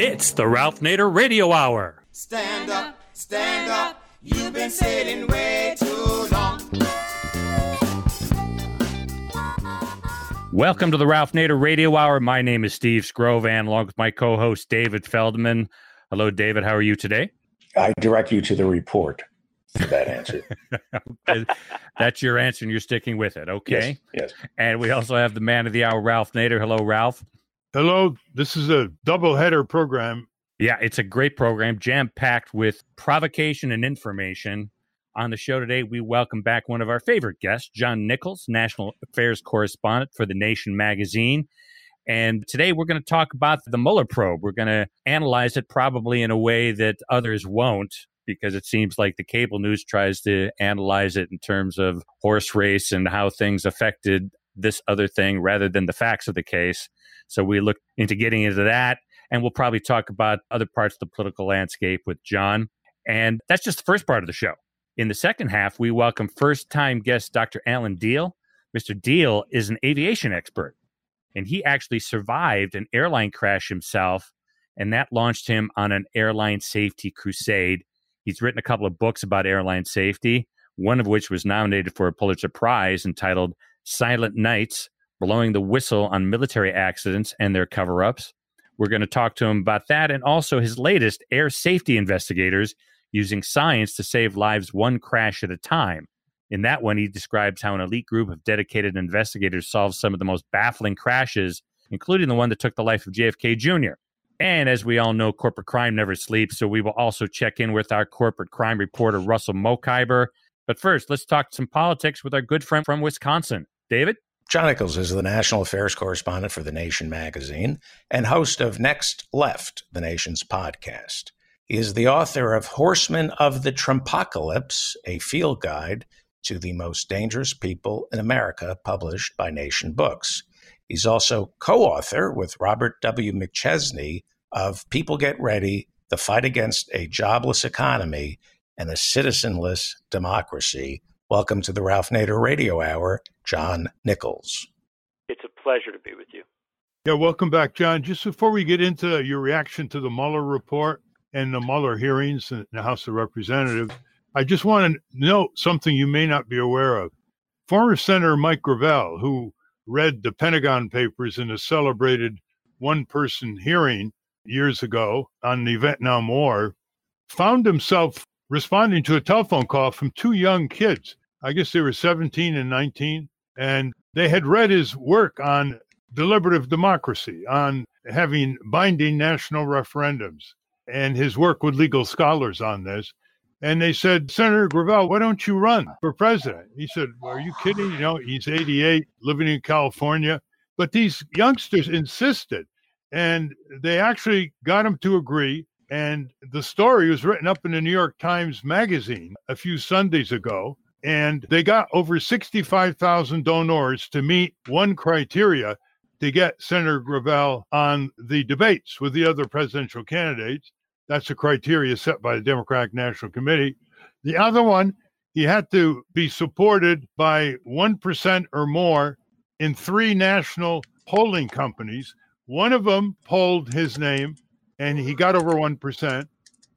It's the Ralph Nader Radio Hour. Stand up, you've been sitting way too long. Welcome to the Ralph Nader Radio Hour. My name is Steve Scrovan, along with my co-host David Feldman. Hello, David. How are you today? I direct you to the report for that answer. That's your answer, and you're sticking with it. Okay. Yes. And we also have the man of the hour, Ralph Nader. Hello, Ralph. Hello. This is a doubleheader program. Yeah, it's a great program, jam-packed with provocation and information. On the show today, we welcome back one of our favorite guests, John Nichols, National Affairs Correspondent for The Nation magazine. And today we're going to talk about the Mueller probe. We're going to analyze it probably in a way that others won't, because it seems like the cable news tries to analyze it in terms of horse race and how things affected this other thing rather than the facts of the case. So we look into getting into that, and we'll probably talk about other parts of the political landscape with John. And that's just the first part of the show. In the second half, we welcome first-time guest Dr. Alan Diehl. Mr. Diehl is an aviation expert, and he actually survived an airline crash himself, and that launched him on an airline safety crusade. He's written a couple of books about airline safety, one of which was nominated for a Pulitzer Prize entitled Silent Nights, Blowing the Whistle on Military Accidents and Their Cover-Ups. We're going to talk to him about that, and also his latest, Air Safety Investigators, using science to save lives one crash at a time. In that one, he describes how an elite group of dedicated investigators solved some of the most baffling crashes, including the one that took the life of JFK Jr. And as we all know, corporate crime never sleeps, so we will also check in with our corporate crime reporter, Russell Mokhiber. But first, let's talk some politics with our good friend from Wisconsin. David? John Nichols is the National Affairs Correspondent for The Nation magazine and host of Next Left, the Nation's podcast. He is the author of Horsemen of the Trumpocalypse, a field guide to the most dangerous people in America, published by Nation Books. He's also co-author with Robert W. McChesney of People Get Ready, The Fight Against a Jobless Economy and a Citizenless Democracy. Welcome to the Ralph Nader Radio Hour, John Nichols. It's a pleasure to be with you. Yeah, welcome back, John. Just before we get into your reaction to the Mueller report and the Mueller hearings in the House of Representatives, I just want to note something you may not be aware of. Former Senator Mike Gravel, who read the Pentagon Papers in a celebrated one-person hearing years ago on the Vietnam War, found himself responding to a telephone call from two young kids. I guess they were 17 and 19, and they had read his work on deliberative democracy, on having binding national referendums, and his work with legal scholars on this. And they said, Senator Gravel, why don't you run for president? He said, are you kidding? You know, he's 88, living in California. But these youngsters insisted, and they actually got him to agree. And the story was written up in the New York Times Magazine a few Sundays ago. And they got over 65,000 donors to meet one criteria to get Senator Gravel on the debates with the other presidential candidates. That's a criteria set by the Democratic National Committee. The other one, he had to be supported by 1% or more in 3 national polling companies. One of them polled his name, and he got over 1%.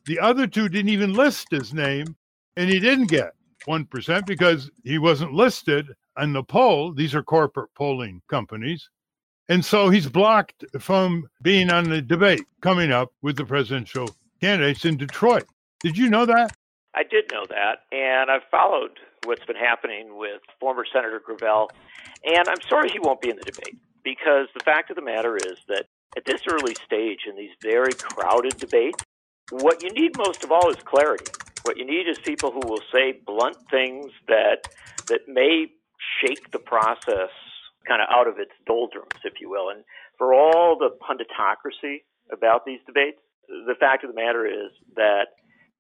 The other 2 didn't even list his name, and he didn't get 1% because he wasn't listed on the poll. These are corporate polling companies. And so he's blocked from being on the debate coming up with the presidential candidates in Detroit. Did you know that? I did know that, and I've followed what's been happening with former Senator Gravel, and I'm sorry he won't be in the debate, because the fact of the matter is that at this early stage in these very crowded debates, what you need most of all is clarity. What you need is people who will say blunt things that may shake the process kind of out of its doldrums, if you will. And for all the punditocracy about these debates, the fact of the matter is that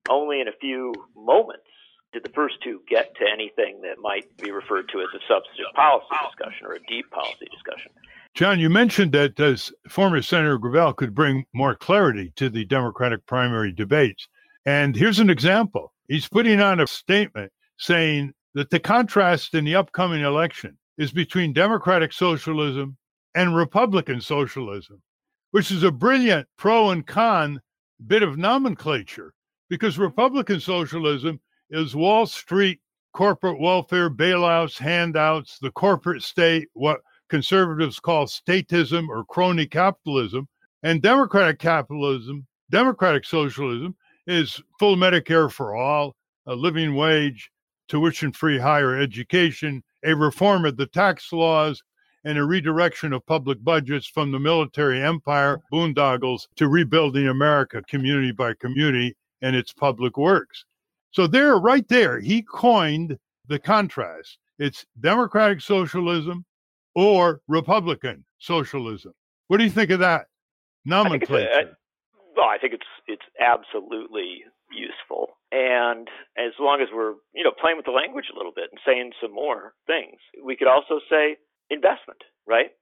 only in a few moments did the first 2 get to anything that might be referred to as a substantive policy discussion or a deep policy discussion. John, you mentioned that former Senator Gravel could bring more clarity to the Democratic primary debates. And here's an example. He's putting on a statement saying that the contrast in the upcoming election is between democratic socialism and Republican socialism. which is a brilliant pro and con bit of nomenclature, because Republican socialism is Wall Street, corporate welfare, bailouts, handouts, the corporate state, what conservatives call statism or crony capitalism, and democratic socialism is full Medicare for all, a living wage, tuition-free higher education, a reform of the tax laws, and a redirection of public budgets from the military empire boondoggles to rebuilding America community by community and its public works. So there, right there, he coined the contrast. It's democratic socialism or Republican socialism. What do you think of that nomenclature? I think it's absolutely useful. And as long as we're, playing with the language a little bit and saying some more things, we could also say investment, right?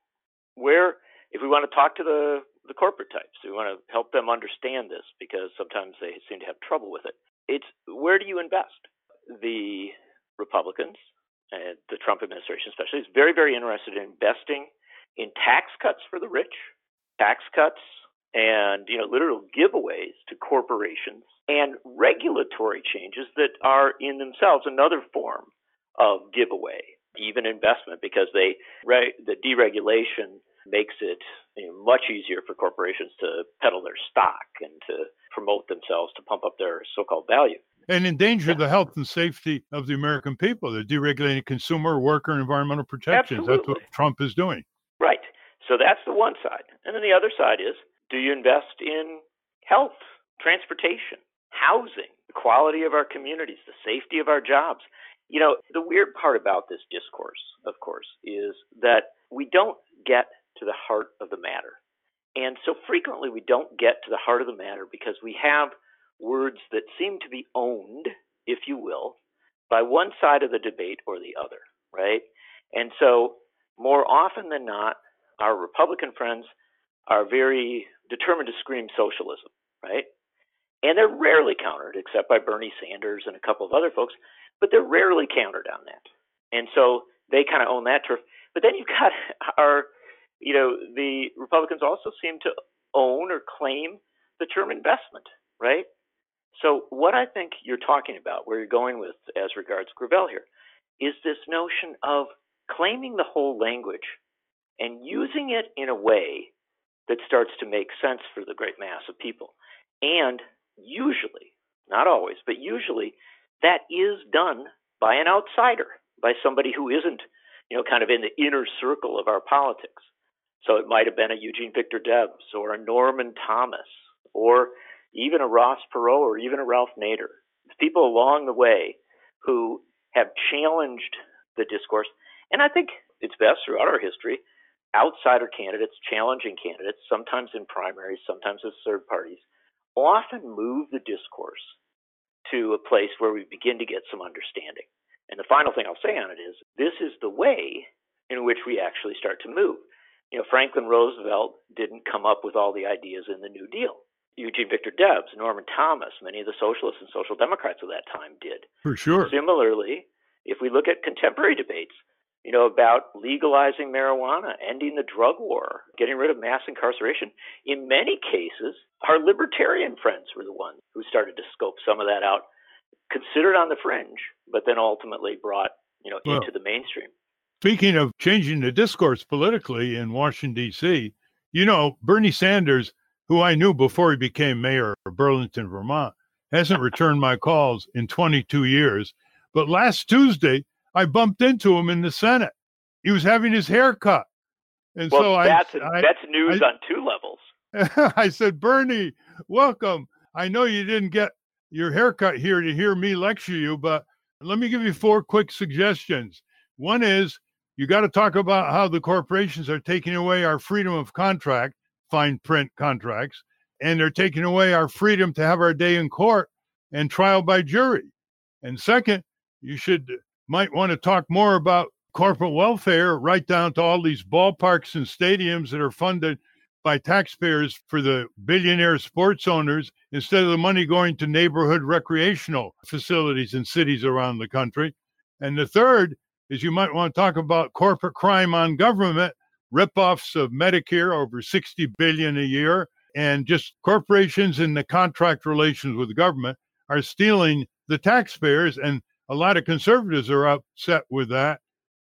Where, if we want to talk to the corporate types, we want to help them understand this because sometimes they seem to have trouble with it. It's where do you invest? The Republicans, and the Trump administration especially, is very, very interested in investing in tax cuts for the rich, tax cuts and, literal giveaways to corporations and regulatory changes that are in themselves another form of giveaway, even investment, because the deregulation makes it much easier for corporations to peddle their stock and to promote themselves to pump up their so-called value. And endanger the health and safety of the American people. They're deregulating consumer, worker, and environmental protections. Absolutely. That's what Trump is doing. Right. So that's the one side. And then the other side is, do you invest in health, transportation, housing, the quality of our communities, the safety of our jobs? The weird part about this discourse, of course, is that we don't get to the heart of the matter. And so frequently we don't get to the heart of the matter because we have words that seem to be owned, if you will, by one side of the debate or the other, right? And so more often than not, our Republican friends are very determined to scream socialism, right? And they're rarely countered, except by Bernie Sanders and a couple of other folks, but they're rarely countered on that. And so they kind of own that turf. But then you've got the Republicans also seem to own or claim the term investment, right? So what I think you're talking about, where you're going with as regards Gravel here, is this notion of claiming the whole language and using it in a way that starts to make sense for the great mass of people. And usually, not always, but usually, that is done by an outsider, by somebody who isn't, kind of in the inner circle of our politics. So it might have been a Eugene Victor Debs or a Norman Thomas or even a Ross Perot or even a Ralph Nader. It's people along the way who have challenged the discourse. And I think it's best throughout our history, outsider candidates, challenging candidates, sometimes in primaries, sometimes as third parties, often move the discourse to a place where we begin to get some understanding. And the final thing I'll say on it is, this is the way in which we actually start to move. Franklin Roosevelt didn't come up with all the ideas in the New Deal. Eugene Victor Debs, Norman Thomas, many of the socialists and social democrats of that time did. For sure. Similarly, if we look at contemporary debates, about legalizing marijuana, ending the drug war, getting rid of mass incarceration, in many cases, our libertarian friends were the ones who started to scope some of that out, considered on the fringe, but then ultimately brought, into the mainstream. Speaking of changing the discourse politically in Washington, D.C., Bernie Sanders, who I knew before he became mayor of Burlington, Vermont, hasn't returned my calls in 22 years. But last Tuesday, I bumped into him in the Senate. He was having his hair cut. And that's news on two levels. I said, Bernie, welcome. I know you didn't get your haircut here to hear me lecture you, but let me give you 4 quick suggestions. One is you got to talk about how the corporations are taking away our freedom of contract, fine print contracts, and they're taking away our freedom to have our day in court and trial by jury. And second, you might want to talk more about corporate welfare, right down to all these ballparks and stadiums that are funded by taxpayers for the billionaire sports owners, instead of the money going to neighborhood recreational facilities in cities around the country. And the third is you might want to talk about corporate crime on government, ripoffs of Medicare, over $60 billion a year, and just corporations in the contract relations with the government are stealing the taxpayers, and a lot of conservatives are upset with that.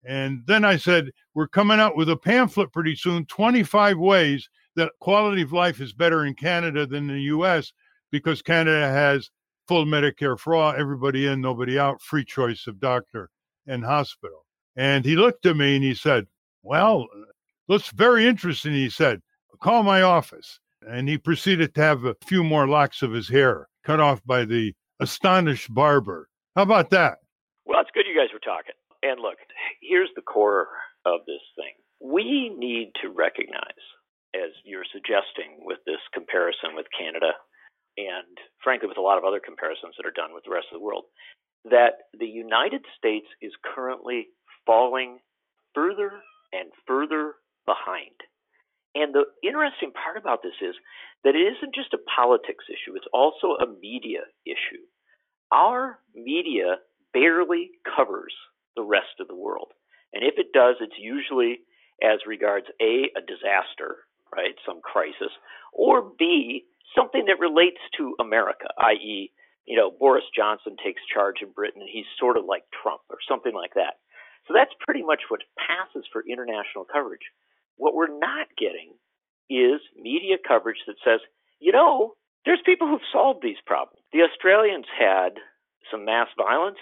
And then I said, we're coming out with a pamphlet pretty soon, 25 ways that quality of life is better in Canada than the U.S. because Canada has full Medicare for all, everybody in, nobody out, free choice of doctor and hospital. And he looked at me and he said, well, looks very interesting. He said, call my office. And he proceeded to have a few more locks of his hair cut off by the astonished barber. How about that? Well, it's good you guys were talking. And look, here's the core of this thing. We need to recognize, as you're suggesting with this comparison with Canada, and frankly with a lot of other comparisons that are done with the rest of the world, that the United States is currently falling further and further behind. And the interesting part about this is that it isn't just a politics issue, it's also a media issue. Our media barely covers the rest of the world. And if it does, it's usually as regards A, a disaster, right, some crisis, or B, something that relates to America, i.e., Boris Johnson takes charge in Britain and he's sort of like Trump or something like that. So that's pretty much what passes for international coverage. What we're not getting is media coverage that says, there's people who've solved these problems. The Australians had some mass violence.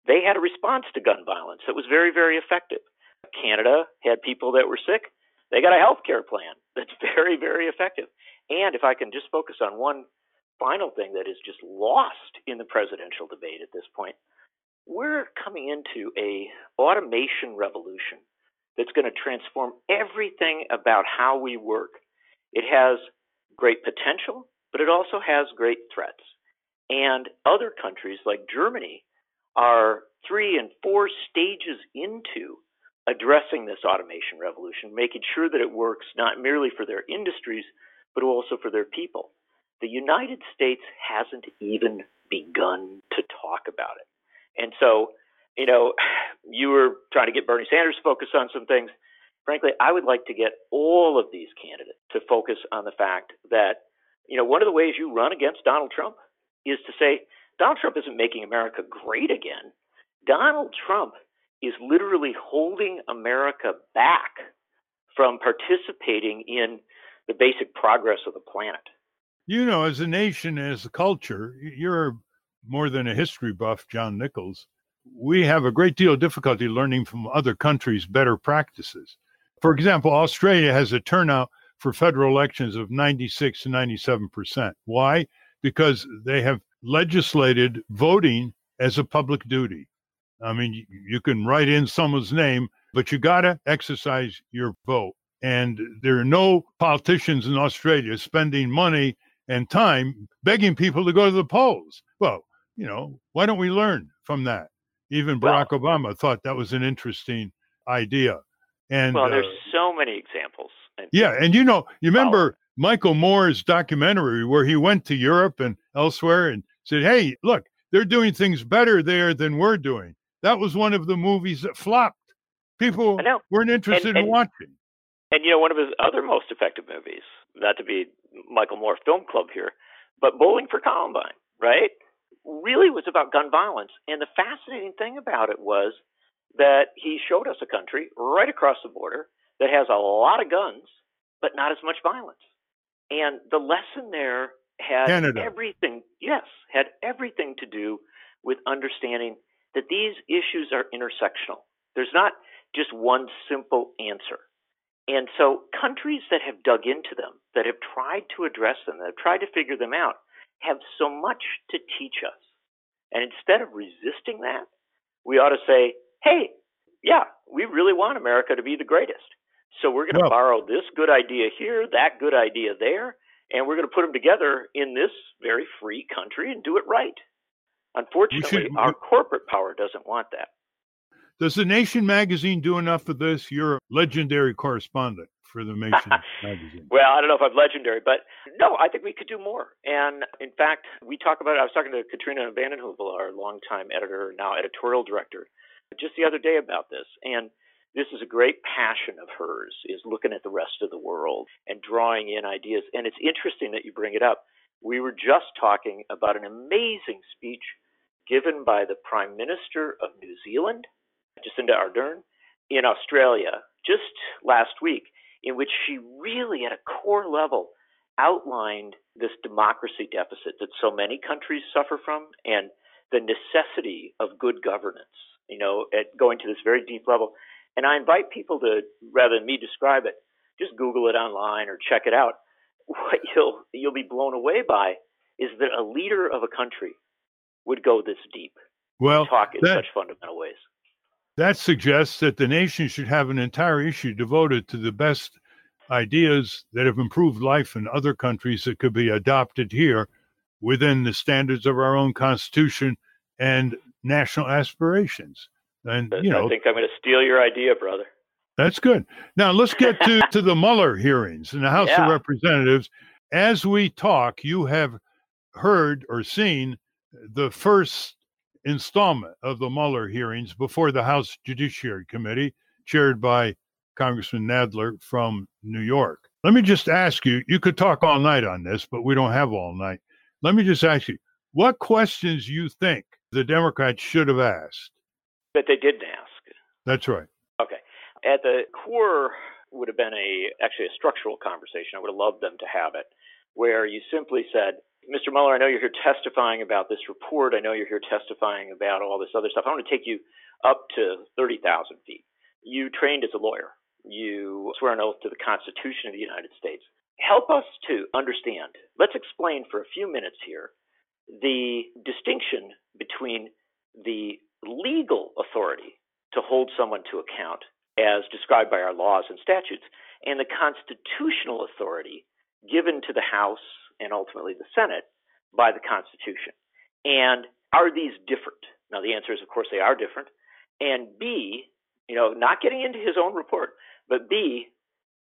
They had a response to gun violence that was very, very effective. Canada had people that were sick. They got a health care plan that's very, very effective. And if I can just focus on one final thing that is just lost in the presidential debate at this point, we're coming into a automation revolution that's going to transform everything about how we work. It has great potential, but it also has great threats. And other countries like Germany are 3 and 4 stages into addressing this automation revolution, making sure that it works not merely for their industries, but also for their people. The United States hasn't even begun to talk about it. And so, you were trying to get Bernie Sanders focused on some things. Frankly, I would like to get all of these candidates to focus on the fact that, one of the ways you run against Donald Trump is to say, Donald Trump isn't making America great again. Donald Trump is literally holding America back from participating in the basic progress of the planet. As a nation, as a culture, you're more than a history buff, John Nichols. We have a great deal of difficulty learning from other countries' better practices. For example, Australia has a turnout for federal elections of 96 to 97%. Why? Because they have legislated voting as a public duty. I mean, you can write in someone's name, but you got to exercise your vote. And there are no politicians in Australia spending money and time begging people to go to the polls. Well, why don't we learn from that? Even Barack Obama thought that was an interesting idea. And there's so many examples. And you remember Michael Moore's documentary where he went to Europe and elsewhere and said, hey, look, they're doing things better there than we're doing. That was one of the movies that flopped. People weren't interested in watching. And, one of his other most effective movies, not to be Michael Moore Film Club here, but Bowling for Columbine, right, really was about gun violence. And the fascinating thing about it was that he showed us a country right across the border that has a lot of guns, but not as much violence. And the lesson there had everything to do with understanding that these issues are intersectional. There's not just one simple answer. And so countries that have dug into them, that have tried to address them, that have tried to figure them out, have so much to teach us. And instead of resisting that, we ought to say, hey, we really want America to be the greatest. So we're going to borrow this good idea here, that good idea there, and we're going to put them together in this very free country and do it right. Unfortunately, our corporate power doesn't want that. Does The Nation magazine do enough of this? You're a legendary correspondent for The Nation magazine. Well, I don't know if I'm legendary, but no, I think we could do more. And in fact, I was talking to Katrina Vandenhoevel, our longtime editor, now editorial director, just the other day about this. And this is a great passion of hers, is looking at the rest of the world and drawing in ideas. And it's interesting that you bring it up. We were just talking about an amazing speech given by the Prime Minister of New Zealand, Jacinda Ardern, in Australia just last week, in which she really, at a core level, outlined this democracy deficit that so many countries suffer from and the necessity of good governance, at going to this very deep level. And I invite people to, rather than me describe it, just Google it online or check it out. What you'll be blown away by is that a leader of a country would go this deep, talk in such fundamental ways. That suggests that the nation should have an entire issue devoted to the best ideas that have improved life in other countries that could be adopted here within the standards of our own Constitution and national aspirations. And, I think I'm going to steal your idea, brother. That's good. Now, let's get to the Mueller hearings in the House of Representatives. As we talk, you have heard or seen the first installment of the Mueller hearings before the House Judiciary Committee, chaired by Congressman Nadler from New York. Let me just ask you, you could talk all night on this, but we don't have all night. Let me just ask you, what questions you think the Democrats should have asked? That they didn't ask. That's right. Okay. At the core would have been actually a structural conversation. I would have loved them to have it, where you simply said, Mr. Mueller, I know you're here testifying about this report. I know you're here testifying about all this other stuff. I want to take you up to 30,000 feet. You trained as a lawyer. You swear an oath to the Constitution of the United States. Help us to understand. Let's explain for a few minutes here the distinction between the legal authority to hold someone to account as described by our laws and statutes and the constitutional authority given to the House and ultimately the Senate by the Constitution. And are these different? Now, the answer is, of course, they are different. And B, not getting into his own report, but B,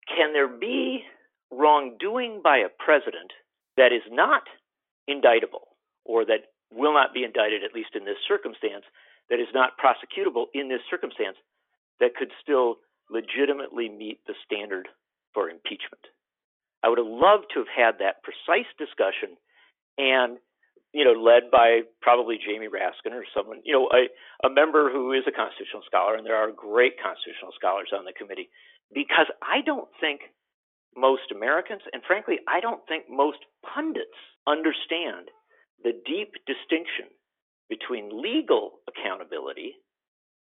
can there be wrongdoing by a president that is not indictable or that will not be indicted, at least in this circumstance, that is not prosecutable in this circumstance, that could still legitimately meet the standard for impeachment? I would have loved to have had that precise discussion and, led by probably Jamie Raskin or someone, a member who is a constitutional scholar, and there are great constitutional scholars on the committee, because I don't think most Americans, and frankly, I don't think most pundits understand the deep distinction between legal accountability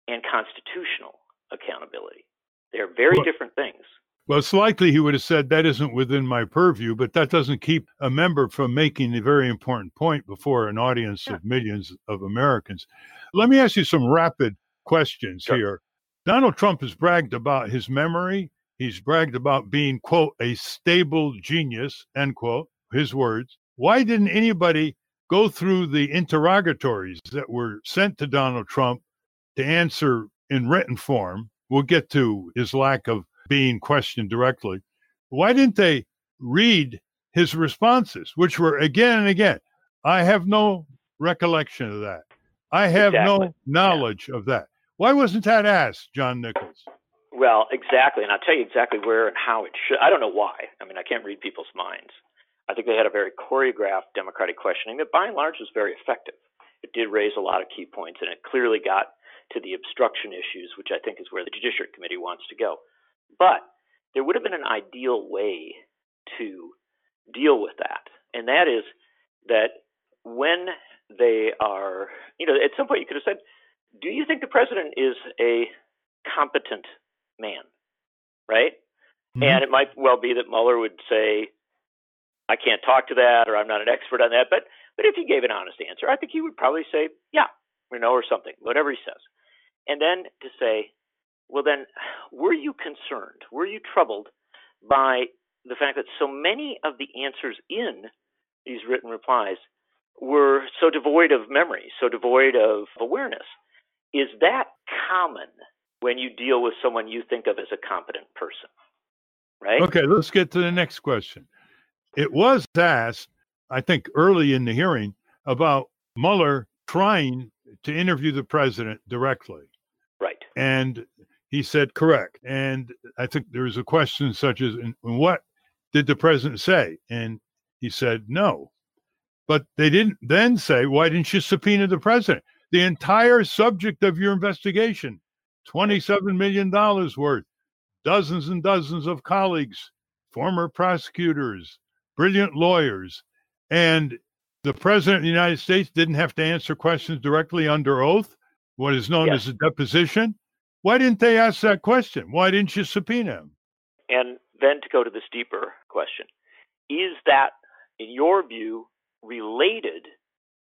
and constitutional accountability. They are very different things. Well, it's likely he would have said that isn't within my purview, but that doesn't keep a member from making a very important point before an audience of millions of Americans. Let me ask you some rapid questions here. Donald Trump has bragged about his memory. He's bragged about being, quote, a stable genius, end quote, his words. Why didn't anybody go through the interrogatories that were sent to Donald Trump to answer in written form? We'll get to his lack of being questioned directly. Why didn't they read his responses, which were again and again? I have no recollection of that. I have no knowledge of that. Why wasn't that asked, John Nichols? Well, exactly. And I'll tell you exactly where and how it should. I don't know why. I mean, I can't read people's minds. I think they had a very choreographed democratic questioning that by and large was very effective. It did raise a lot of key points, and it clearly got to the obstruction issues, which I think is where the Judiciary Committee wants to go. But there would have been an ideal way to deal with that. And that is that when they are, at some point you could have said, do you think the president is a competent man? Right? Mm-hmm. And it might well be that Mueller would say, I can't talk to that, or I'm not an expert on that. But if he gave an honest answer, I think he would probably say, yeah, or something, whatever he says. And then to say, well, then, were you concerned? Were you troubled by the fact that so many of the answers in these written replies were so devoid of memory, so devoid of awareness? Is that common when you deal with someone you think of as a competent person? Right? Okay, let's get to the next question. It was asked, I think, early in the hearing about Mueller trying to interview the president directly. Right. And He said, correct. And I think there was a question such as, and what did the president say? And he said, no. But they didn't then say, why didn't you subpoena the president? The entire subject of your investigation, $27 million worth, dozens and dozens of colleagues, former prosecutors, brilliant lawyers, and the president of the United States didn't have to answer questions directly under oath, what is known as a deposition. Why didn't they ask that question? Why didn't you subpoena him? And then to go to this deeper question, is that, in your view, related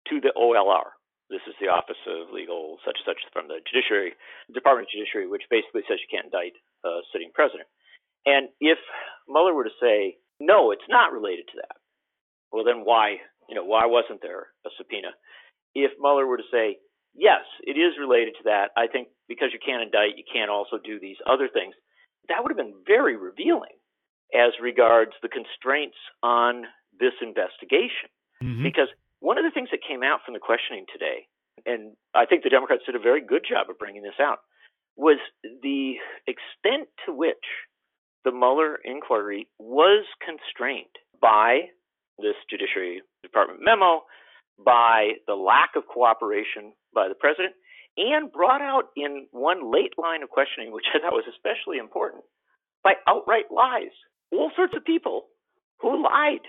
to the OLR? This is the Office of Legal such and such from the Judiciary, Department of Judiciary, which basically says you can't indict a sitting president. And if Mueller were to say, no, it's not related to that, well, then why wasn't there a subpoena? If Mueller were to say, yes, it is related to that, I think because you can't indict, you can't also do these other things, that would have been very revealing as regards the constraints on this investigation. Mm-hmm. Because one of the things that came out from the questioning today, and I think the Democrats did a very good job of bringing this out, was the extent to which the Mueller inquiry was constrained by this Judiciary Department memo, by the lack of cooperation by the president, and brought out in one late line of questioning, which I thought was especially important, by outright lies. All sorts of people who lied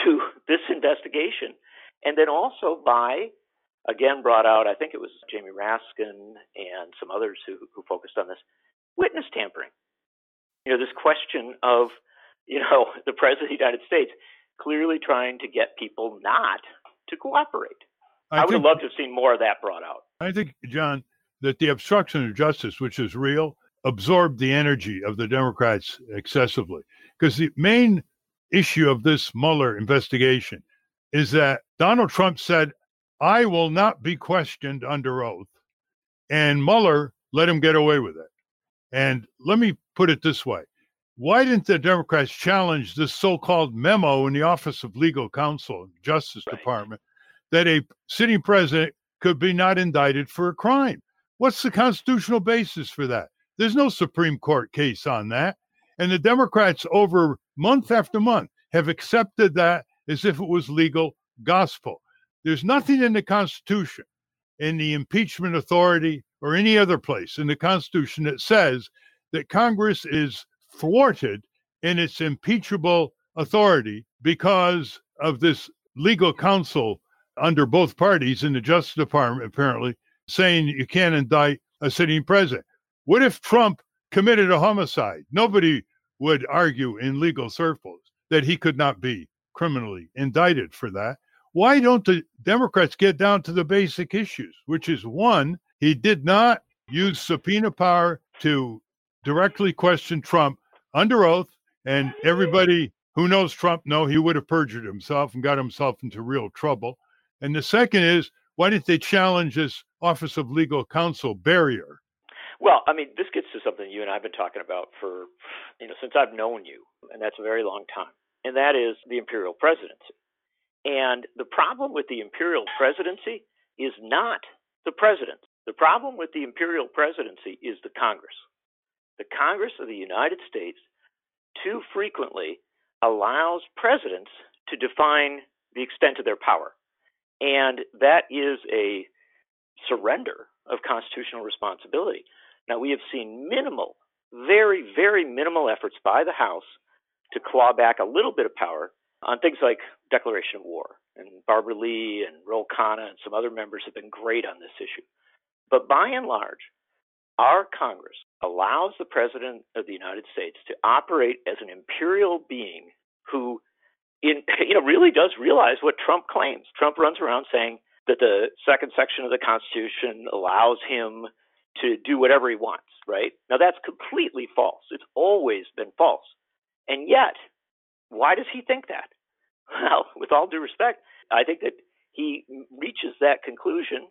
to this investigation. And then also by, again, brought out, I think it was Jamie Raskin and some others who focused on this, witness tampering. This question of, the President of the United States clearly trying to get people not to cooperate. I would have loved to have seen more of that brought out. I think, John, that the obstruction of justice, which is real, absorbed the energy of the Democrats excessively. Because the main issue of this Mueller investigation is that Donald Trump said, I will not be questioned under oath. And Mueller let him get away with it. And let me put it this way. Why didn't the Democrats challenge this so-called memo in the Office of Legal Counsel, Justice Department, that a sitting president could be not indicted for a crime? What's the constitutional basis for that? There's no Supreme Court case on that. And the Democrats over month after month have accepted that as if it was legal gospel. There's nothing in the Constitution, in the impeachment authority, or any other place in the Constitution that says that Congress is thwarted in its impeachable authority because of this legal counsel under both parties in the Justice Department, apparently, saying you can't indict a sitting president. What if Trump committed a homicide? Nobody would argue in legal circles that he could not be criminally indicted for that. Why don't the Democrats get down to the basic issues, which is, one, he did not use subpoena power to directly question Trump under oath, and everybody who knows Trump know he would have perjured himself and got himself into real trouble. And the second is, why didn't they challenge this Office of Legal Counsel barrier? Well, I mean, this gets to something you and I have been talking about for, since I've known you, and that's a very long time, and that is the imperial presidency. And the problem with the imperial presidency is not the president. The problem with the imperial presidency is the Congress. The Congress of the United States too frequently allows presidents to define the extent of their power. And that is a surrender of constitutional responsibility. Now, we have seen minimal, very, very minimal efforts by the House to claw back a little bit of power on things like declaration of war. And Barbara Lee and Ro Khanna and some other members have been great on this issue. But by and large, our Congress allows the President of the United States to operate as an imperial being who really does realize what Trump claims. Trump runs around saying that the second section of the Constitution allows him to do whatever he wants, right? Now, that's completely false. It's always been false. And yet, why does he think that? Well, with all due respect, I think that he reaches that conclusion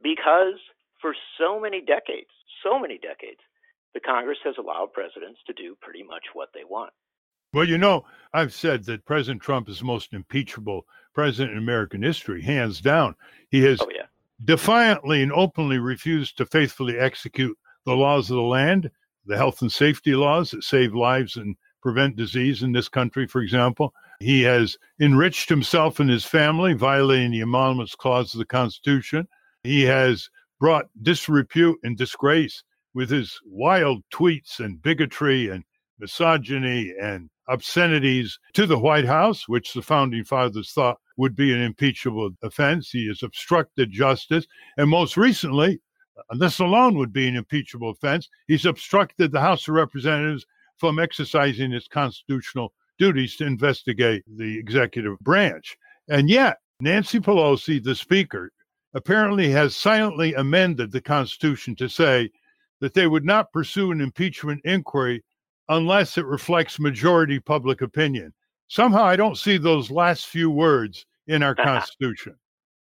because for so many decades, the Congress has allowed presidents to do pretty much what they want. Well, I've said that President Trump is the most impeachable president in American history, hands down. He has defiantly and openly refused to faithfully execute the laws of the land, the health and safety laws that save lives and prevent disease in this country, for example. He has enriched himself and his family, violating the Emoluments Clause of the Constitution. He has brought disrepute and disgrace with his wild tweets and bigotry and misogyny and obscenities to the White House, which the founding fathers thought would be an impeachable offense. He has obstructed justice. And most recently, and this alone would be an impeachable offense, he's obstructed the House of Representatives from exercising its constitutional duties to investigate the executive branch. And yet, Nancy Pelosi, the Speaker, apparently has silently amended the Constitution to say that they would not pursue an impeachment inquiry unless it reflects majority public opinion. Somehow I don't see those last few words in our Constitution.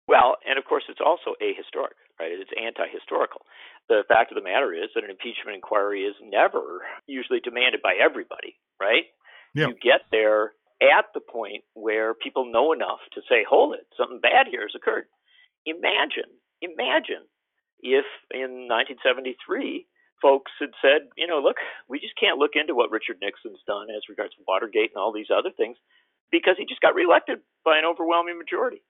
Well, and of course it's also ahistoric, right? It's anti-historical. The fact of the matter is that an impeachment inquiry is never usually demanded by everybody, right? Yep. You get there at the point where people know enough to say, hold it, something bad here has occurred. Imagine if in 1973 folks had said, look, we just can't look into what Richard Nixon's done as regards to Watergate and all these other things because he just got reelected by an overwhelming majority.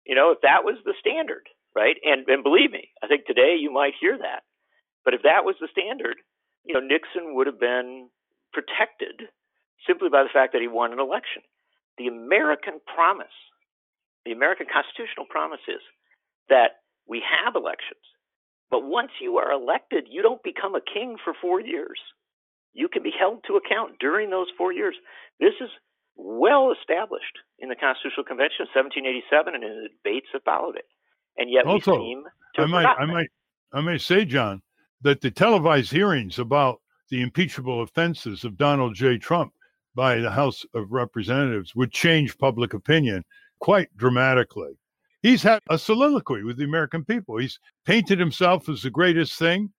If that was the standard, right? And believe me, I think today you might hear that. But if that was the standard, Nixon would have been protected simply by the fact that he won an election. The American promise, the American constitutional promise is that we have elections. But once you are elected, you don't become a king for 4 years. You can be held to account during those 4 years. This is well established in the Constitutional Convention of 1787 and in the debates that followed it. And yet also, we seem to have forgotten that. I may say, John, that the televised hearings about the impeachable offenses of Donald J. Trump by the House of Representatives would change public opinion quite dramatically. He's had a soliloquy with the American people. He's painted himself as the greatest thing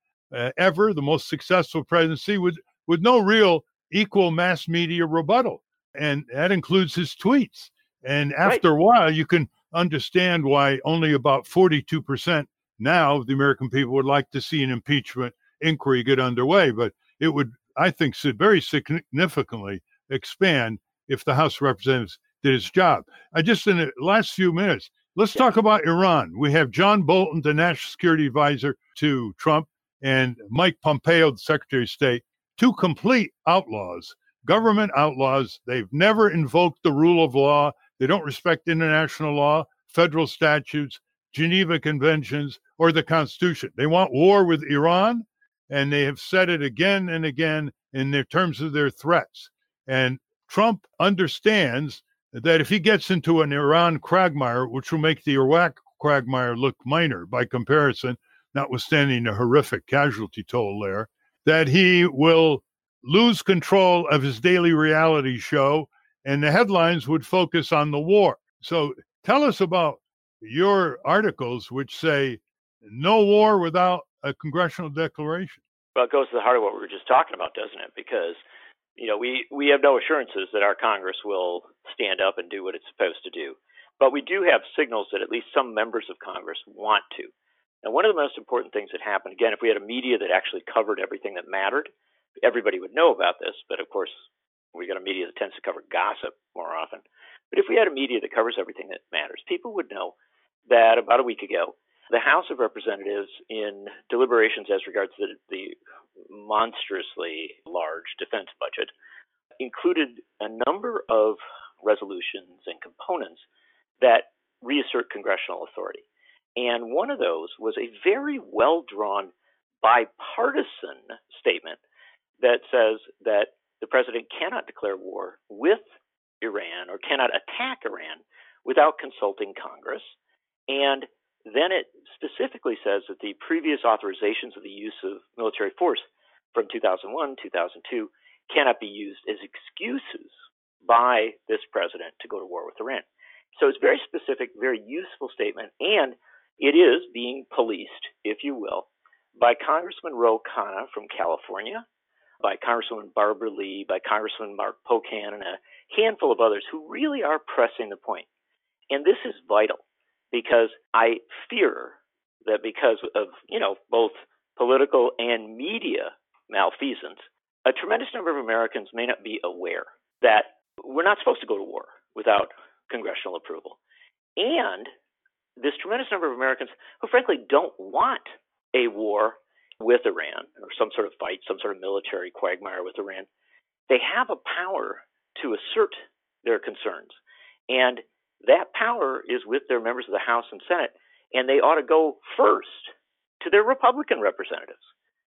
ever, the most successful presidency with no real equal mass media rebuttal. And that includes his tweets. And after a while, you can understand why only about 42% now of the American people would like to see an impeachment inquiry get underway. But it would, I think, very significantly expand if the House of Representatives did its job. In the last few minutes, let's talk about Iran. We have John Bolton, the national security advisor to Trump, and Mike Pompeo, the Secretary of State, two complete outlaws, government outlaws. They've never invoked the rule of law. They don't respect international law, federal statutes, Geneva Conventions, or the Constitution. They want war with Iran, and they have said it again and again in their terms of their threats. And Trump understands that if he gets into an Iran quagmire, which will make the Iraq quagmire look minor by comparison, notwithstanding the horrific casualty toll there, that he will lose control of his daily reality show, and the headlines would focus on the war. So tell us about your articles which say no war without a congressional declaration. Well, it goes to the heart of what we were just talking about, doesn't it? Because we have no assurances that our Congress will stand up and do what it's supposed to do. But we do have signals that at least some members of Congress want to. And one of the most important things that happened, again, if we had a media that actually covered everything that mattered, everybody would know about this. But of course, we got a media that tends to cover gossip more often. But if we had a media that covers everything that matters, people would know that about a week ago, the House of Representatives, in deliberations as regards to the monstrously large defense budget, included a number of resolutions and components that reassert congressional authority. And one of those was a very well-drawn bipartisan statement that says that the president cannot declare war with Iran or cannot attack Iran without consulting Congress. And then it specifically says that the previous authorizations of the use of military force from 2001, 2002 cannot be used as excuses by this president to go to war with Iran. So it's very specific, very useful statement, and it is being policed, if you will, by Congressman Ro Khanna from California, by Congresswoman Barbara Lee, by Congressman Mark Pocan, and a handful of others who really are pressing the point. And this is vital because I fear that because of, both political and media malfeasance, a tremendous number of Americans may not be aware that we're not supposed to go to war without congressional approval. And this tremendous number of Americans who frankly don't want a war with Iran or some sort of fight, some sort of military quagmire with Iran, they have a power to assert their concerns. And that power is with their members of the House and Senate, and they ought to go first to their Republican representatives.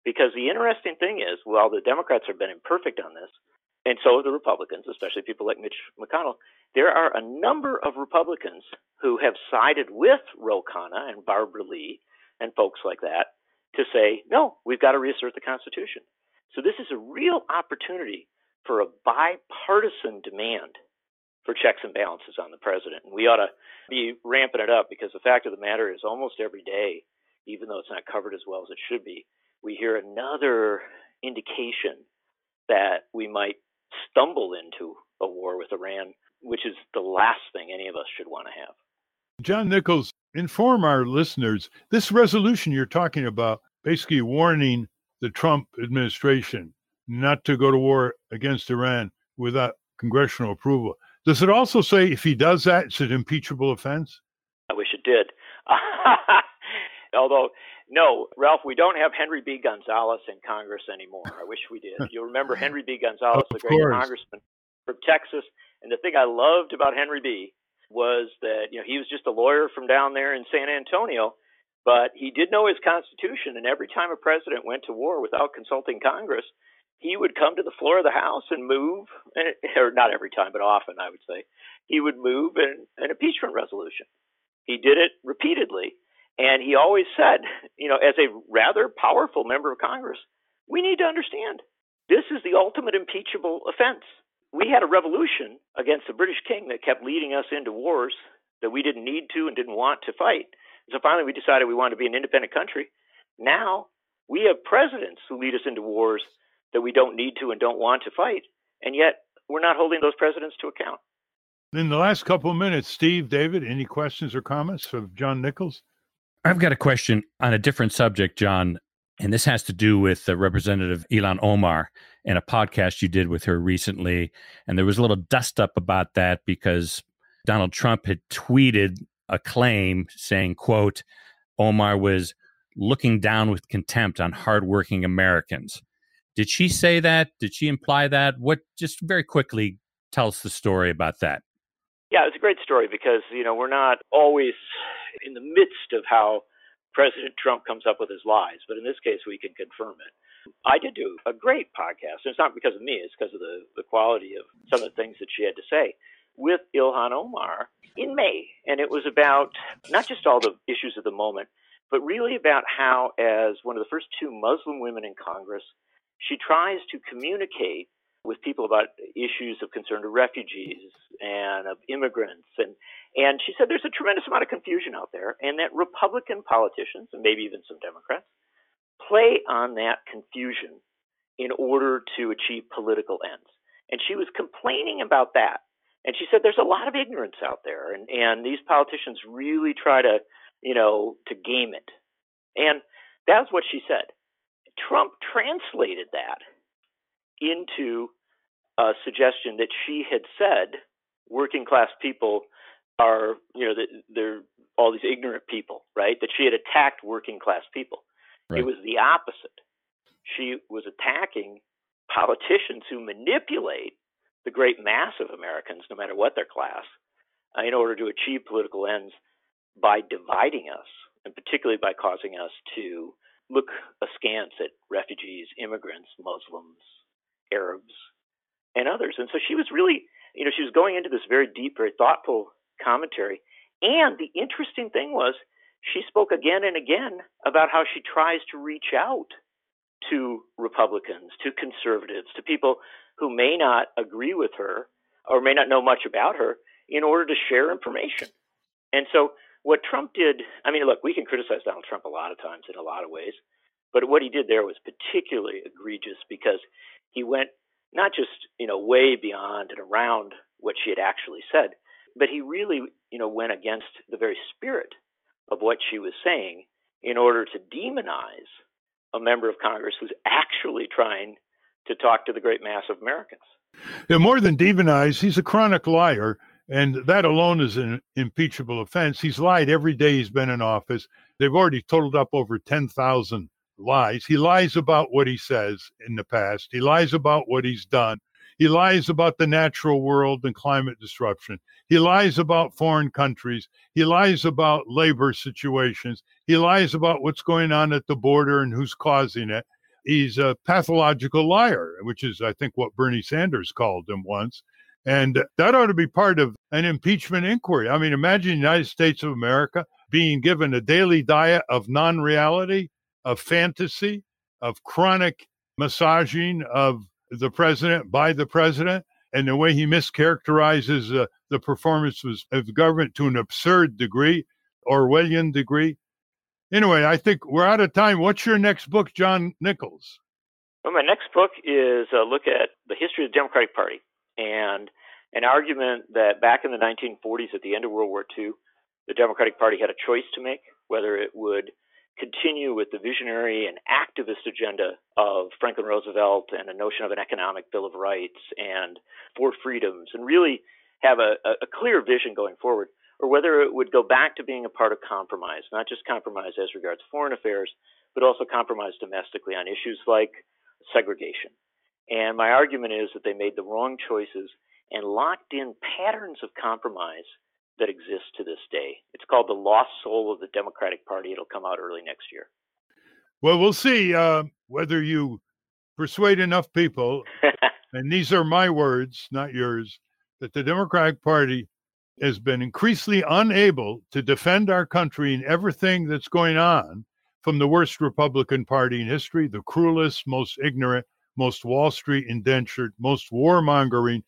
Because the interesting thing is, while the Democrats have been imperfect on this, and so have the Republicans, especially people like Mitch McConnell, there are a number of Republicans who have sided with Ro Khanna and Barbara Lee and folks like that to say, no, we've got to reassert the Constitution. So this is a real opportunity for a bipartisan demand for checks and balances on the president. And we ought to be ramping it up, because the fact of the matter is almost every day, even though it's not covered as well as it should be, we hear another indication that we might stumble into a war with Iran, which is the last thing any of us should want to have. John Nichols, inform our listeners, this resolution you're talking about, basically warning the Trump administration not to go to war against Iran without congressional approval. Does it also say if he does that, it's an impeachable offense? I wish it did. Although, no, Ralph, we don't have Henry B. Gonzalez in Congress anymore. I wish we did. You'll remember Henry B. Gonzalez, the great congressman from Texas. And the thing I loved about Henry B. was that, he was just a lawyer from down there in San Antonio, but he did know his Constitution. And every time a president went to war without consulting Congress, he would come to the floor of the House and move, or not every time, but often, I would say, he would move an impeachment resolution. He did it repeatedly. And he always said, as a rather powerful member of Congress, we need to understand this is the ultimate impeachable offense. We had a revolution against the British king that kept leading us into wars that we didn't need to and didn't want to fight. So finally, we decided we wanted to be an independent country. Now we have presidents who lead us into wars that we don't need to and don't want to fight. And yet we're not holding those presidents to account. In the last couple of minutes, Steve, David, any questions or comments of John Nichols? I've got a question on a different subject, John, and this has to do with Representative Ilhan Omar and a podcast you did with her recently. And there was a little dust up about that because Donald Trump had tweeted a claim saying, quote, Omar was looking down with contempt on hardworking Americans. Did she say that? Did she imply that? What? Just very quickly, tell us the story about that. Yeah, it's a great story because, we're not always in the midst of how President Trump comes up with his lies, but in this case, we can confirm it. I did do a great podcast, and it's not because of me, it's because of the quality of some of the things that she had to say with Ilhan Omar in May. And it was about not just all the issues of the moment, but really about how, as one of the first two Muslim women in Congress, she tries to communicate with people about issues of concern to refugees and of immigrants. And she said there's a tremendous amount of confusion out there, and that Republican politicians, and maybe even some Democrats, play on that confusion in order to achieve political ends. And she was complaining about that. And she said there's a lot of ignorance out there, and these politicians really try to, to game it. And that's what she said. Trump translated that into a suggestion that she had said working class people are, that they're all these ignorant people, right? That she had attacked working class people. Right. It was the opposite. She was attacking politicians who manipulate the great mass of Americans, no matter what their class, in order to achieve political ends by dividing us, and particularly by causing us to look askance at refugees, immigrants, Muslims, Arabs, and others. And so she was really, she was going into this very deep, very thoughtful commentary. And the interesting thing was she spoke again and again about how she tries to reach out to Republicans, to conservatives, to people who may not agree with her or may not know much about her in order to share information. And so what Trump did, look, we can criticize Donald Trump a lot of times in a lot of ways, but what he did there was particularly egregious because he went not just, way beyond and around what she had actually said, but he really, went against the very spirit of what she was saying in order to demonize a member of Congress who's actually trying to talk to the great mass of Americans. Yeah, more than demonize, he's a chronic liar, and that alone is an impeachable offense. He's lied every day he's been in office. They've already totaled up over 10,000 lies. He lies about what he says in the past. He lies about what he's done. He lies about the natural world and climate disruption. He lies about foreign countries. He lies about labor situations. He lies about what's going on at the border and who's causing it. He's a pathological liar, which is, I think, what Bernie Sanders called him once. And that ought to be part of an impeachment inquiry. I mean, imagine the United States of America being given a daily diet of non-reality, of fantasy, of chronic massaging of the president by the president, and the way he mischaracterizes the performances of the government to an absurd degree, Orwellian degree. Anyway, I think we're out of time. What's your next book, John Nichols? Well, my next book is a look at the history of the Democratic Party and an argument that back in the 1940s, at the end of World War II, the Democratic Party had a choice to make, whether it would continue with the visionary and activist agenda of Franklin Roosevelt and a notion of an economic Bill of Rights and four freedoms and really have a clear vision going forward, or whether it would go back to being a part of compromise, not just compromise as regards foreign affairs, but also compromise domestically on issues like segregation. And my argument is that they made the wrong choices and locked in patterns of compromise that exist to this day. It's called The Lost Soul of the Democratic Party. It'll come out early next year. Well, we'll see whether you persuade enough people, and these are my words, not yours, that the Democratic Party has been increasingly unable to defend our country in everything that's going on, from the worst Republican Party in history, the cruelest, most ignorant, most Wall Street indentured, most warmongering,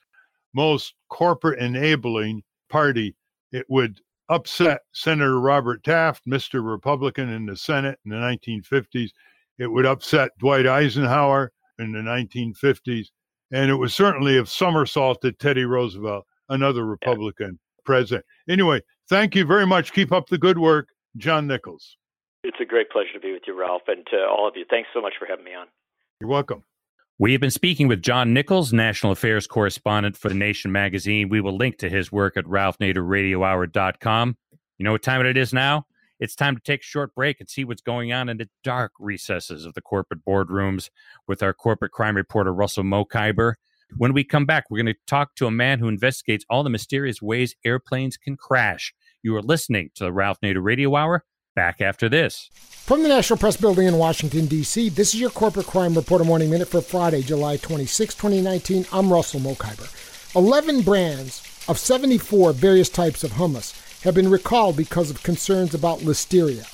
most corporate enabling party. It would upset Senator Robert Taft, Mr. Republican in the Senate in the 1950s. It would upset Dwight Eisenhower in the 1950s. And it was certainly have somersaulted Teddy Roosevelt, another Republican president. Anyway, thank you very much. Keep up the good work, John Nichols. It's a great pleasure to be with you, Ralph, and to all of you. Thanks so much for having me on. You're welcome. We have been speaking with John Nichols, national affairs correspondent for The Nation magazine. We will link to his work at ralphnaderradiohour.com. You know what time it is now? It's time to take a short break and see what's going on in the dark recesses of the corporate boardrooms with our corporate crime reporter, Russell Mokhiber. When we come back, we're going to talk to a man who investigates all the mysterious ways airplanes can crash. You are listening to the Ralph Nader Radio Hour. Back after this. From the National Press Building in Washington, D.C., this is your Corporate Crime Reporter Morning Minute for Friday, July 26, 2019. I'm Russell Mokhiber. 11 brands of 74 various types of hummus have been recalled because of concerns about listeria.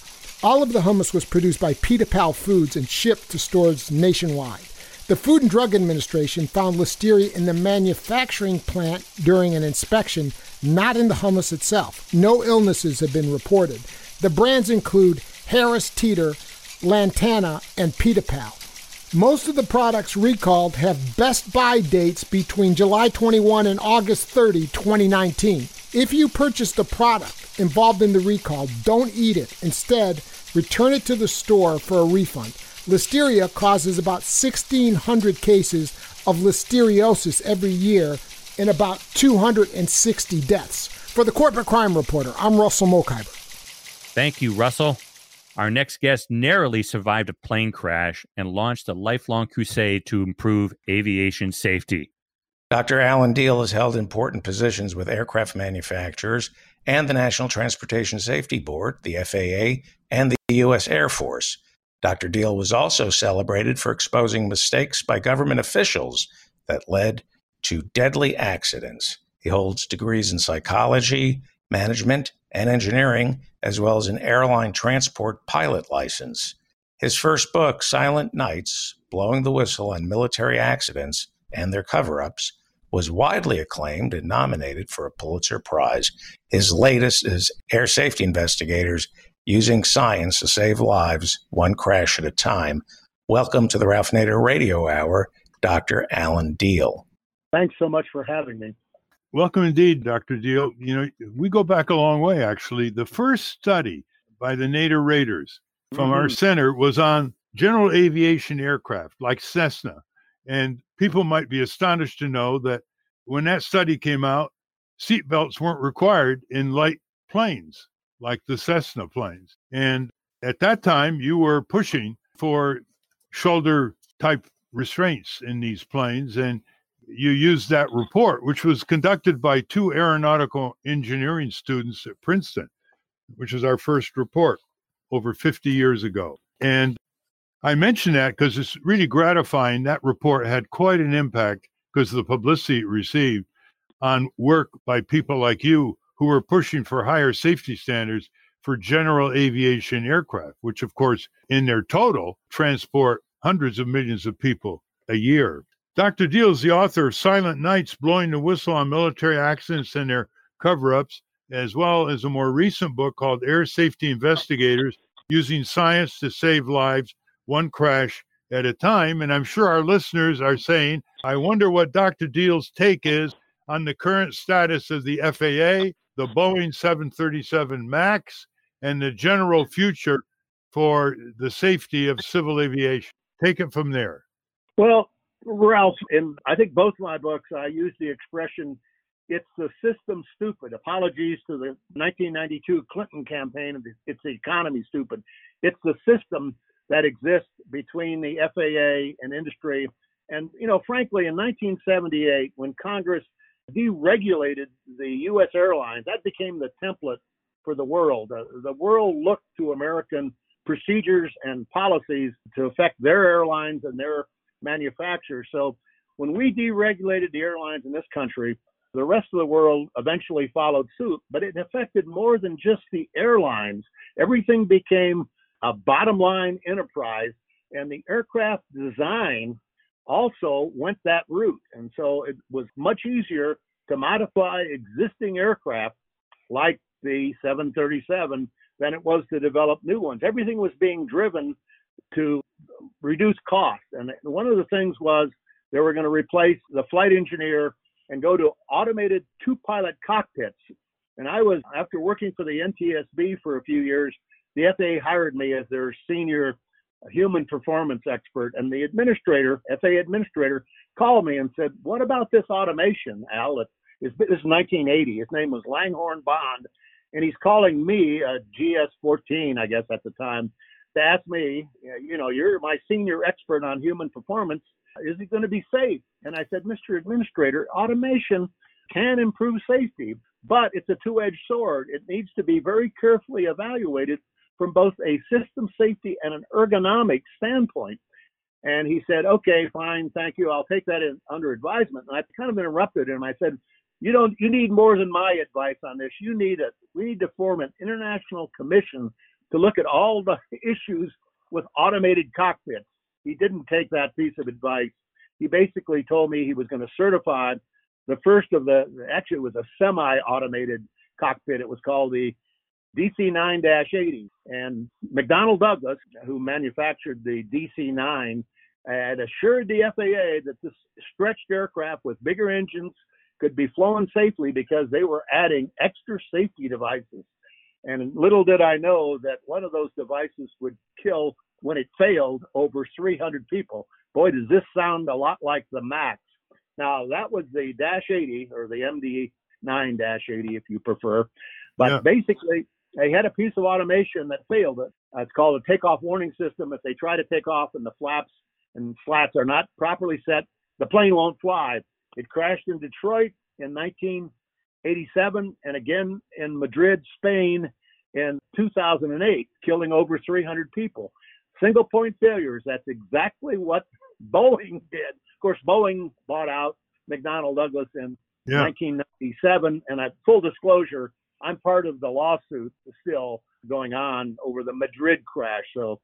All of the hummus was produced by Pita Foods and shipped to stores nationwide. The Food and Drug Administration found listeria in the manufacturing plant during an inspection, not in the hummus itself. No illnesses have been reported. The brands include Harris Teeter, Lantana, and Pita Pal. Most of the products recalled have best buy dates between July 21 and August 30, 2019. If you purchased a product involved in the recall, don't eat it. Instead, return it to the store for a refund. Listeria causes about 1,600 cases of listeriosis every year and about 260 deaths. For the Corporate Crime Reporter, I'm Russell Mokhiber. Thank you, Russell. Our next guest narrowly survived a plane crash and launched a lifelong crusade to improve aviation safety. Dr. Alan Diehl has held important positions with aircraft manufacturers and the National Transportation Safety Board, the FAA, and the U.S. Air Force. Dr. Diehl was also celebrated for exposing mistakes by government officials that led to deadly accidents. He holds degrees in psychology, management, and engineering, as well as an airline transport pilot license. His first book, Silent Nights, Blowing the Whistle on Military Accidents and Their Cover-Ups, was widely acclaimed and nominated for a Pulitzer Prize. His latest is Air Safety Investigators Using Science to Save Lives, One Crash at a Time. Welcome to the Ralph Nader Radio Hour, Dr. Alan Diehl. Thanks so much for having me. Welcome indeed, Dr. Diehl. You know, we go back a long way, actually. The first study by the Nader Raiders from our center was on general aviation aircraft like Cessna. And people might be astonished to know that when that study came out, seatbelts weren't required in light planes like the Cessna planes. And at that time, you were pushing for shoulder type restraints in these planes. And you used that report, which was conducted by 2 aeronautical engineering students at Princeton, which is our first report over 50 years ago. And I mention that because it's really gratifying. That report had quite an impact because of the publicity it received on work by people like you who were pushing for higher safety standards for general aviation aircraft, which, of course, in their total, transport hundreds of millions of people a year. Dr. Diehl is the author of Silent Nights, Blowing the Whistle on Military Accidents and Their Cover-Ups, as well as a more recent book called Air Safety Investigators, Using Science to Save Lives, One Crash at a Time. And I'm sure our listeners are saying, I wonder what Dr. Diehl's take is on the current status of the FAA, the Boeing 737 MAX, and the general future for the safety of civil aviation. Take it from there. Well, Ralph, in I think both my books, I use the expression, it's the system stupid. Apologies to the 1992 Clinton campaign of it's the economy stupid. It's the system that exists between the FAA and industry. And, frankly, in 1978, when Congress deregulated the U.S. airlines, that became the template for the world. The world looked to American procedures and policies to affect their airlines and their manufacturers. So when we deregulated the airlines in this country, the rest of the world eventually followed suit, but it affected more than just the airlines. Everything became a bottom line enterprise, and the aircraft design also went that route. And so it was much easier to modify existing aircraft like the 737 than it was to develop new ones. Everything was being driven to reduce cost. And one of the things was they were going to replace the flight engineer and go to automated 2-pilot cockpits. And I was, after working for the NTSB for a few years, the FAA hired me as their senior human performance expert. And the FAA administrator called me and said, what about this automation, Al? This is 1980. His name was Langhorne Bond. And he's calling me, GS-14, I guess at the time, to ask me, you're my senior expert on human performance. Is it going to be safe? And I said, Mr. Administrator, automation can improve safety, but it's a two-edged sword. It needs to be very carefully evaluated from both a system safety and an ergonomic standpoint. And he said, okay, fine, thank you. I'll take that under advisement. And I kind of interrupted him. I said, you need more than my advice on this. We need to form an international commission to look at all the issues with automated cockpits. He didn't take that piece of advice. He basically told me he was going to certify the first of actually it was a semi-automated cockpit. It was called the DC-9-80. And McDonnell Douglas, who manufactured the DC-9, had assured the FAA that this stretched aircraft with bigger engines could be flown safely because they were adding extra safety devices. And little did I know that one of those devices would kill, when it failed, over 300 people. Boy, does this sound a lot like the MAX. Now, that was the -80, or the MD-9-80, if you prefer. But basically, they had a piece of automation that failed. It's called a takeoff warning system. If they try to take off and the flaps and slats are not properly set, the plane won't fly. It crashed in Detroit in 1987 and again in Madrid, Spain in 2008, killing over 300 people. Single point failures. That's exactly what Boeing did. Of course, Boeing bought out McDonnell Douglas in 1997. And at full disclosure, I'm part of the lawsuit still going on over the Madrid crash. So,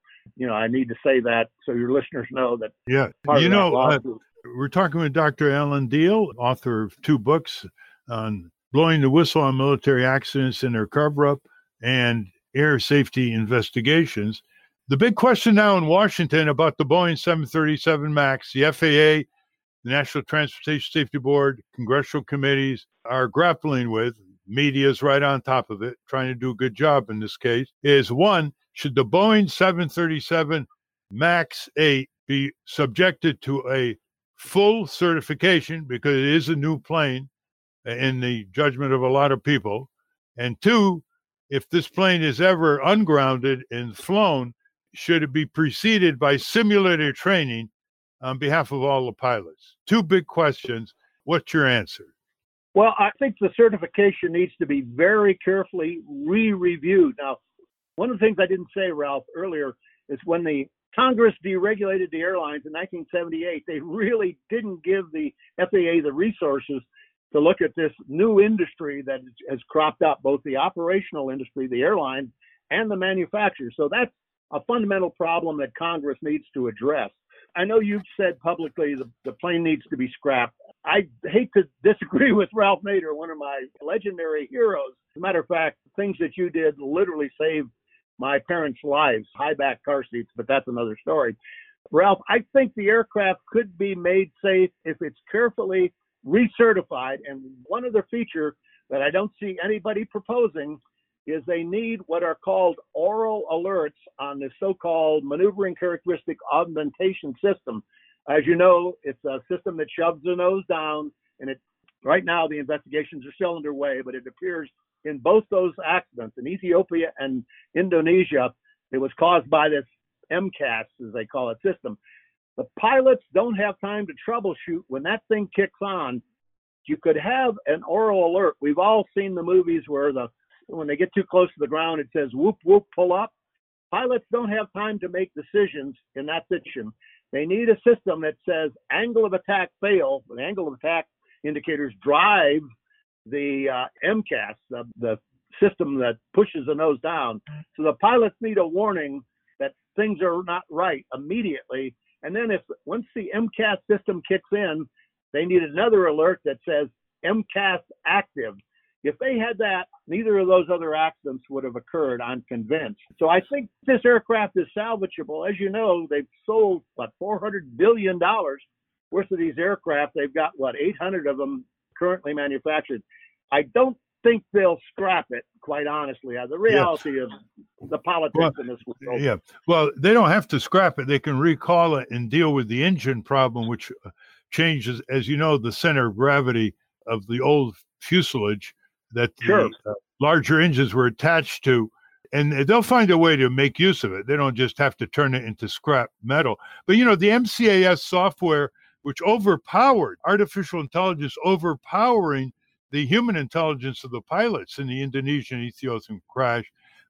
I need to say that so your listeners know that. Yeah. We're talking with Dr. Ilhan Diehl, author of 2 books on blowing the whistle on military accidents and their cover-up and air safety investigations. The big question now in Washington about the Boeing 737 MAX, the FAA, the National Transportation Safety Board, congressional committees are grappling with, media's right on top of it, trying to do a good job in this case, is one, should the Boeing 737 MAX 8 be subjected to a full certification because it is a new plane in the judgment of a lot of people. And two, if this plane is ever ungrounded and flown, should it be preceded by simulator training on behalf of all the pilots? Two big questions. What's your answer? Well, I think the certification needs to be very carefully re-reviewed. Now, one of the things I didn't say, Ralph, earlier is when the Congress deregulated the airlines in 1978, they really didn't give the FAA the resources to look at this new industry that has cropped up, both the operational industry, the airlines, and the manufacturers. So that's a fundamental problem that Congress needs to address. I know you've said publicly the plane needs to be scrapped. I hate to disagree with Ralph Nader, one of my legendary heroes. As a matter of fact, things that you did literally saved my parents' lives, high back car seats, but that's another story. Ralph, I think the aircraft could be made safe if it's carefully recertified. And one other feature that I don't see anybody proposing is they need what are called oral alerts on the so-called maneuvering characteristic augmentation system. As you know, it's a system that shoves the nose down, and right now the investigations are still underway, but it appears in both those accidents, in Ethiopia and Indonesia, it was caused by this MCAS, as they call it, system. The pilots don't have time to troubleshoot. When that thing kicks on, you could have an oral alert. We've all seen the movies where when they get too close to the ground, it says, whoop, whoop, pull up. Pilots don't have time to make decisions in that situation. They need a system that says angle of attack fail. The angle of attack indicators drive the MCAS, the system that pushes the nose down. So the pilots need a warning that things are not right immediately. And then once the MCAS system kicks in, they need another alert that says MCAS active. If they had that, neither of those other accidents would have occurred, I'm convinced. So I think this aircraft is salvageable. As you know, they've sold, $400 billion worth of these aircraft. They've got, 800 of them currently manufactured. I don't think they'll scrap it, quite honestly. The reality of the politics in this world. Yeah. Well, they don't have to scrap it. They can recall it and deal with the engine problem, which changes, as you know, the center of gravity of the old fuselage that the larger engines were attached to. And they'll find a way to make use of it. They don't just have to turn it into scrap metal. But, the MCAS software, which overpowered artificial intelligence, overpowering the human intelligence of the pilots in the Indonesian-Ethiopian crash,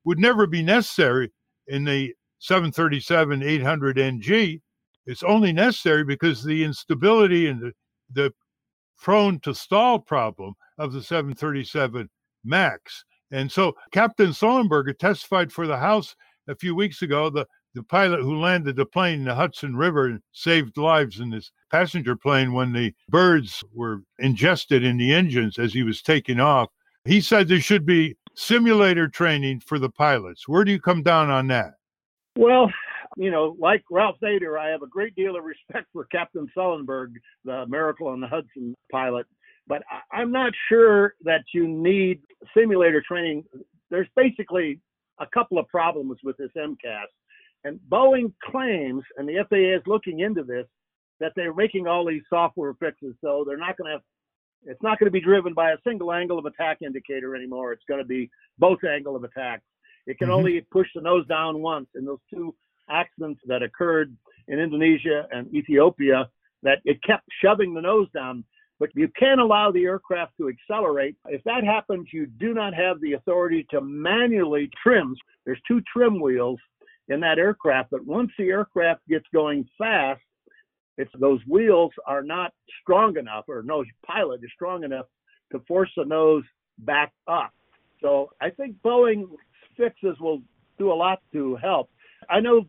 would never be necessary in the 737-800NG. It's only necessary because the instability and the prone to stall problem of the 737 MAX. And so Captain Sullenberger testified for the House a few weeks ago, the pilot who landed the plane in the Hudson River and saved lives in this passenger plane when the birds were ingested in the engines as he was taking off. He said there should be simulator training for the pilots. Where do you come down on that? Well, like Ralph Nader, I have a great deal of respect for Captain Sullenberg, the Miracle on the Hudson pilot. But I'm not sure that you need simulator training. There's basically a couple of problems with this MCAS. And Boeing claims, and the FAA is looking into this, that they're making all these software fixes. So they're not going to it's not going to be driven by a single angle of attack indicator anymore. It's going to be both angle of attack. It can only push the nose down once. In those two accidents that occurred in Indonesia and Ethiopia, that it kept shoving the nose down. But you can't allow the aircraft to accelerate. If that happens, you do not have the authority to manually trim. There's two trim wheels in that aircraft, but once the aircraft gets going fast, those wheels are not strong enough, or no pilot is strong enough to force the nose back up. So I think Boeing fixes will do a lot to help. I know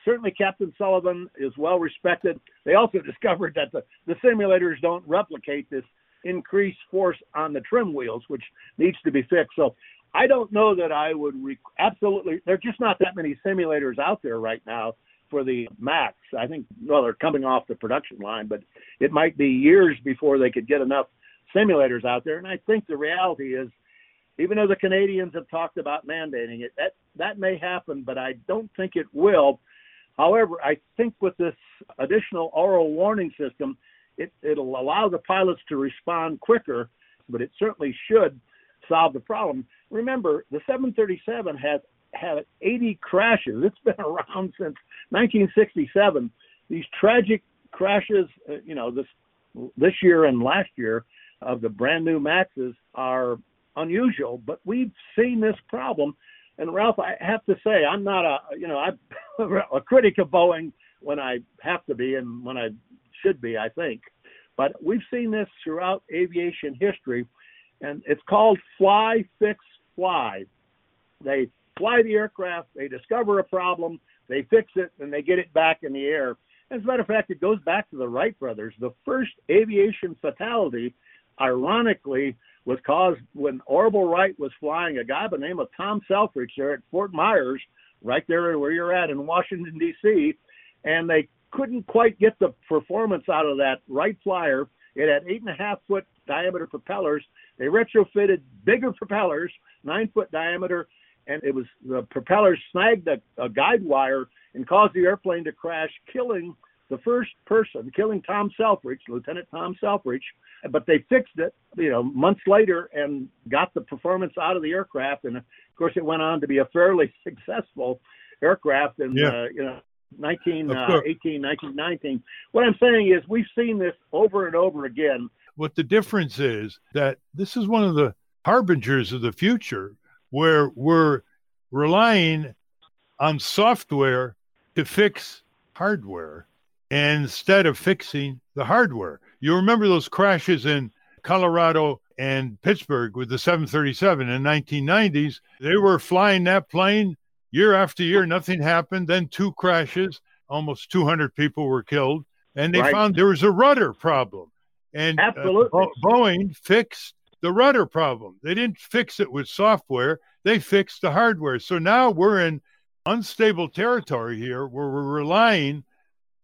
certainly Captain Sullivan is well respected. They also discovered that the simulators don't replicate this increased force on the trim wheels, which needs to be fixed. So I don't know that I would absolutely, there are just not that many simulators out there right now for the MAX. I think, they're coming off the production line, but it might be years before they could get enough simulators out there. And I think the reality is, even though the Canadians have talked about mandating it, that may happen, but I don't think it will. However, I think with this additional oral warning system, it'll allow the pilots to respond quicker, but it certainly should solve the problem. Remember, the 737 has had 80 crashes. It's been around since 1967. These tragic crashes, this year and last year of the brand new Maxes are unusual, but we've seen this problem. And Ralph, I have to say, I'm not I'm a critic of Boeing when I have to be and when I should be, I think. But we've seen this throughout aviation history, and it's called fly, fix, fly. They fly the aircraft, they discover a problem, they fix it, and they get it back in the air. As a matter of fact, it goes back to the Wright brothers. The first aviation fatality, ironically, was caused when Orville Wright was flying a guy by the name of Tom Selfridge there at Fort Myers, right there where you're at in Washington, D.C., and they couldn't quite get the performance out of that Wright flyer. It had 8.5-foot diameter propellers. They retrofitted bigger propellers, 9-foot diameter, and the propellers snagged a guide wire and caused the airplane to crash, killing the first person, killing Tom Selfridge, Lieutenant Tom Selfridge. But they fixed it, months later and got the performance out of the aircraft. And of course, it went on to be a fairly successful aircraft in 1918, 1919. What I'm saying is we've seen this over and over again. What the difference is that this is one of the harbingers of the future, where we're relying on software to fix hardware instead of fixing the hardware. You remember those crashes in Colorado and Pittsburgh with the 737 in the 1990s. They were flying that plane year after year. Nothing happened. Then 2 crashes, almost 200 people were killed. And they found there was a rudder problem. And Boeing fixed the rudder problem. They didn't fix it with software. They fixed the hardware. So now we're in unstable territory here where we're relying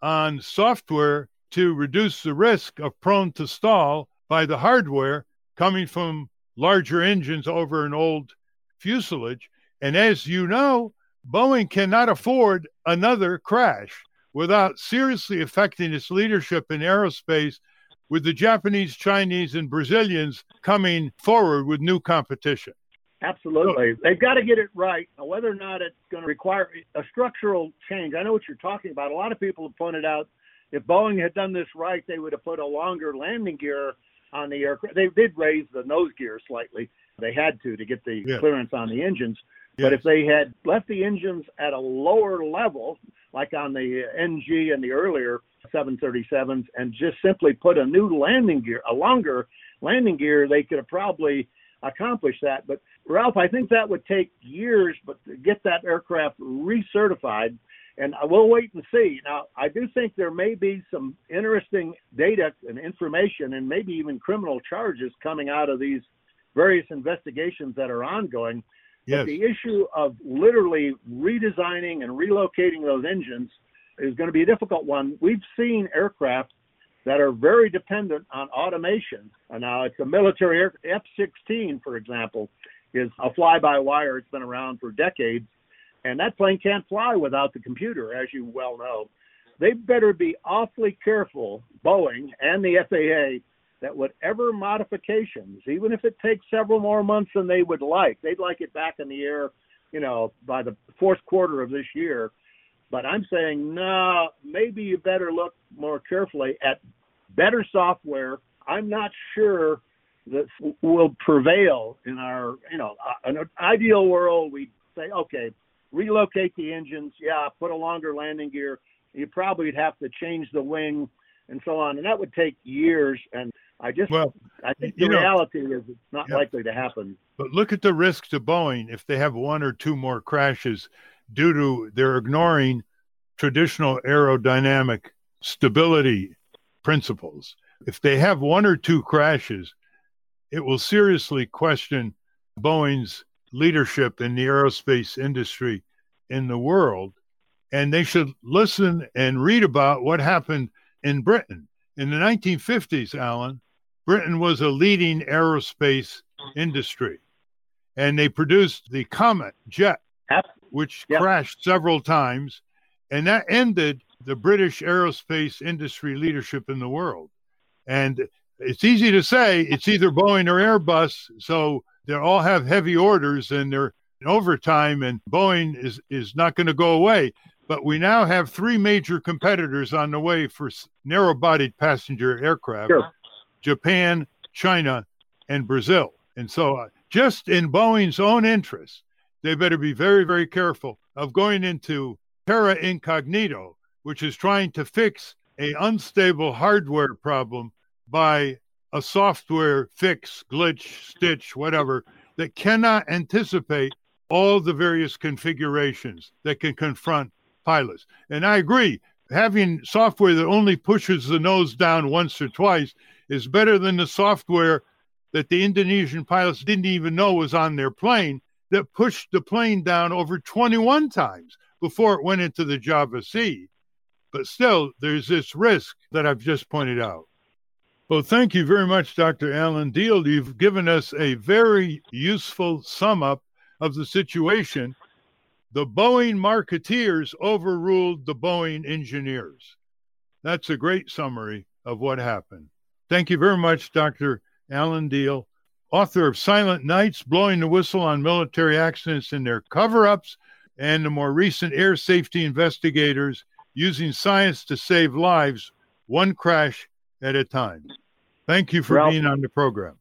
on software to reduce the risk of prone to stall by the hardware coming from larger engines over an old fuselage. And as you know, Boeing cannot afford another crash without seriously affecting its leadership in aerospace, with the Japanese, Chinese, and Brazilians coming forward with new competition. Absolutely. They've got to get it right. Now, whether or not it's going to require a structural change, I know what you're talking about. A lot of people have pointed out if Boeing had done this right, they would have put a longer landing gear on the aircraft. They did raise the nose gear slightly. They had to get the clearance on the engines. Yes. But if they had left the engines at a lower level, like on the NG and the earlier 737s, and just simply put a new landing gear, a longer landing gear, they could have probably accomplished that. But Ralph, I think that would take years, but to get that aircraft recertified, and I will wait and see. Now, I do think there may be some interesting data and information and maybe even criminal charges coming out of these various investigations that are ongoing. Yes. But the issue of literally redesigning and relocating those engines is going to be a difficult one. We've seen aircraft that are very dependent on automation. And now it's a military F-16, for example, is a fly-by-wire. It's been around for decades. And that plane can't fly without the computer, as you well know. They better be awfully careful, Boeing and the FAA, that whatever modifications, even if it takes several more months than they would like, they'd like it back in the air, by the fourth quarter of this year. But I'm saying, no, maybe you better look more carefully at better software. I'm not sure that will prevail in our, in an ideal world. We'd say, okay, relocate the engines. Yeah, put a longer landing gear. You probably would have to change the wing and so on. And that would take years. And I think the reality is it's not likely to happen. But look at the risk to Boeing if they have 1 or 2 more crashes due to they're ignoring traditional aerodynamic stability principles. If they have 1 or 2 crashes, it will seriously question Boeing's leadership in the aerospace industry in the world. And they should listen and read about what happened in Britain. In the 1950s, Alan, Britain was a leading aerospace industry. And they produced the Comet jet, which crashed several times. And that ended the British aerospace industry leadership in the world. And it's easy to say it's either Boeing or Airbus. So they all have heavy orders and they're in overtime, and Boeing is not going to go away. But we now have three major competitors on the way for narrow-bodied passenger aircraft: Sure. Japan, China, and Brazil. And so just in Boeing's own interest, they better be very, very careful of going into terra incognito, which is trying to fix an unstable hardware problem by a software fix, glitch, stitch, whatever, that cannot anticipate all the various configurations that can confront pilots. And I agree, having software that only pushes the nose down once or twice is better than the software that the Indonesian pilots didn't even know was on their plane, that pushed the plane down over 21 times before it went into the Java Sea. But still, there's this risk that I've just pointed out. Well, thank you very much, Dr. Alan Diehl. You've given us a very useful sum up of the situation. The Boeing marketeers overruled the Boeing engineers. That's a great summary of what happened. Thank you very much, Dr. Alan Diehl, author of Silent Nights, Blowing the Whistle on Military Accidents and Their Cover-Ups, and the more recent Air Safety Investigators, Using Science to Save Lives, One Crash at a Time. Thank you for Ralph, being on the program.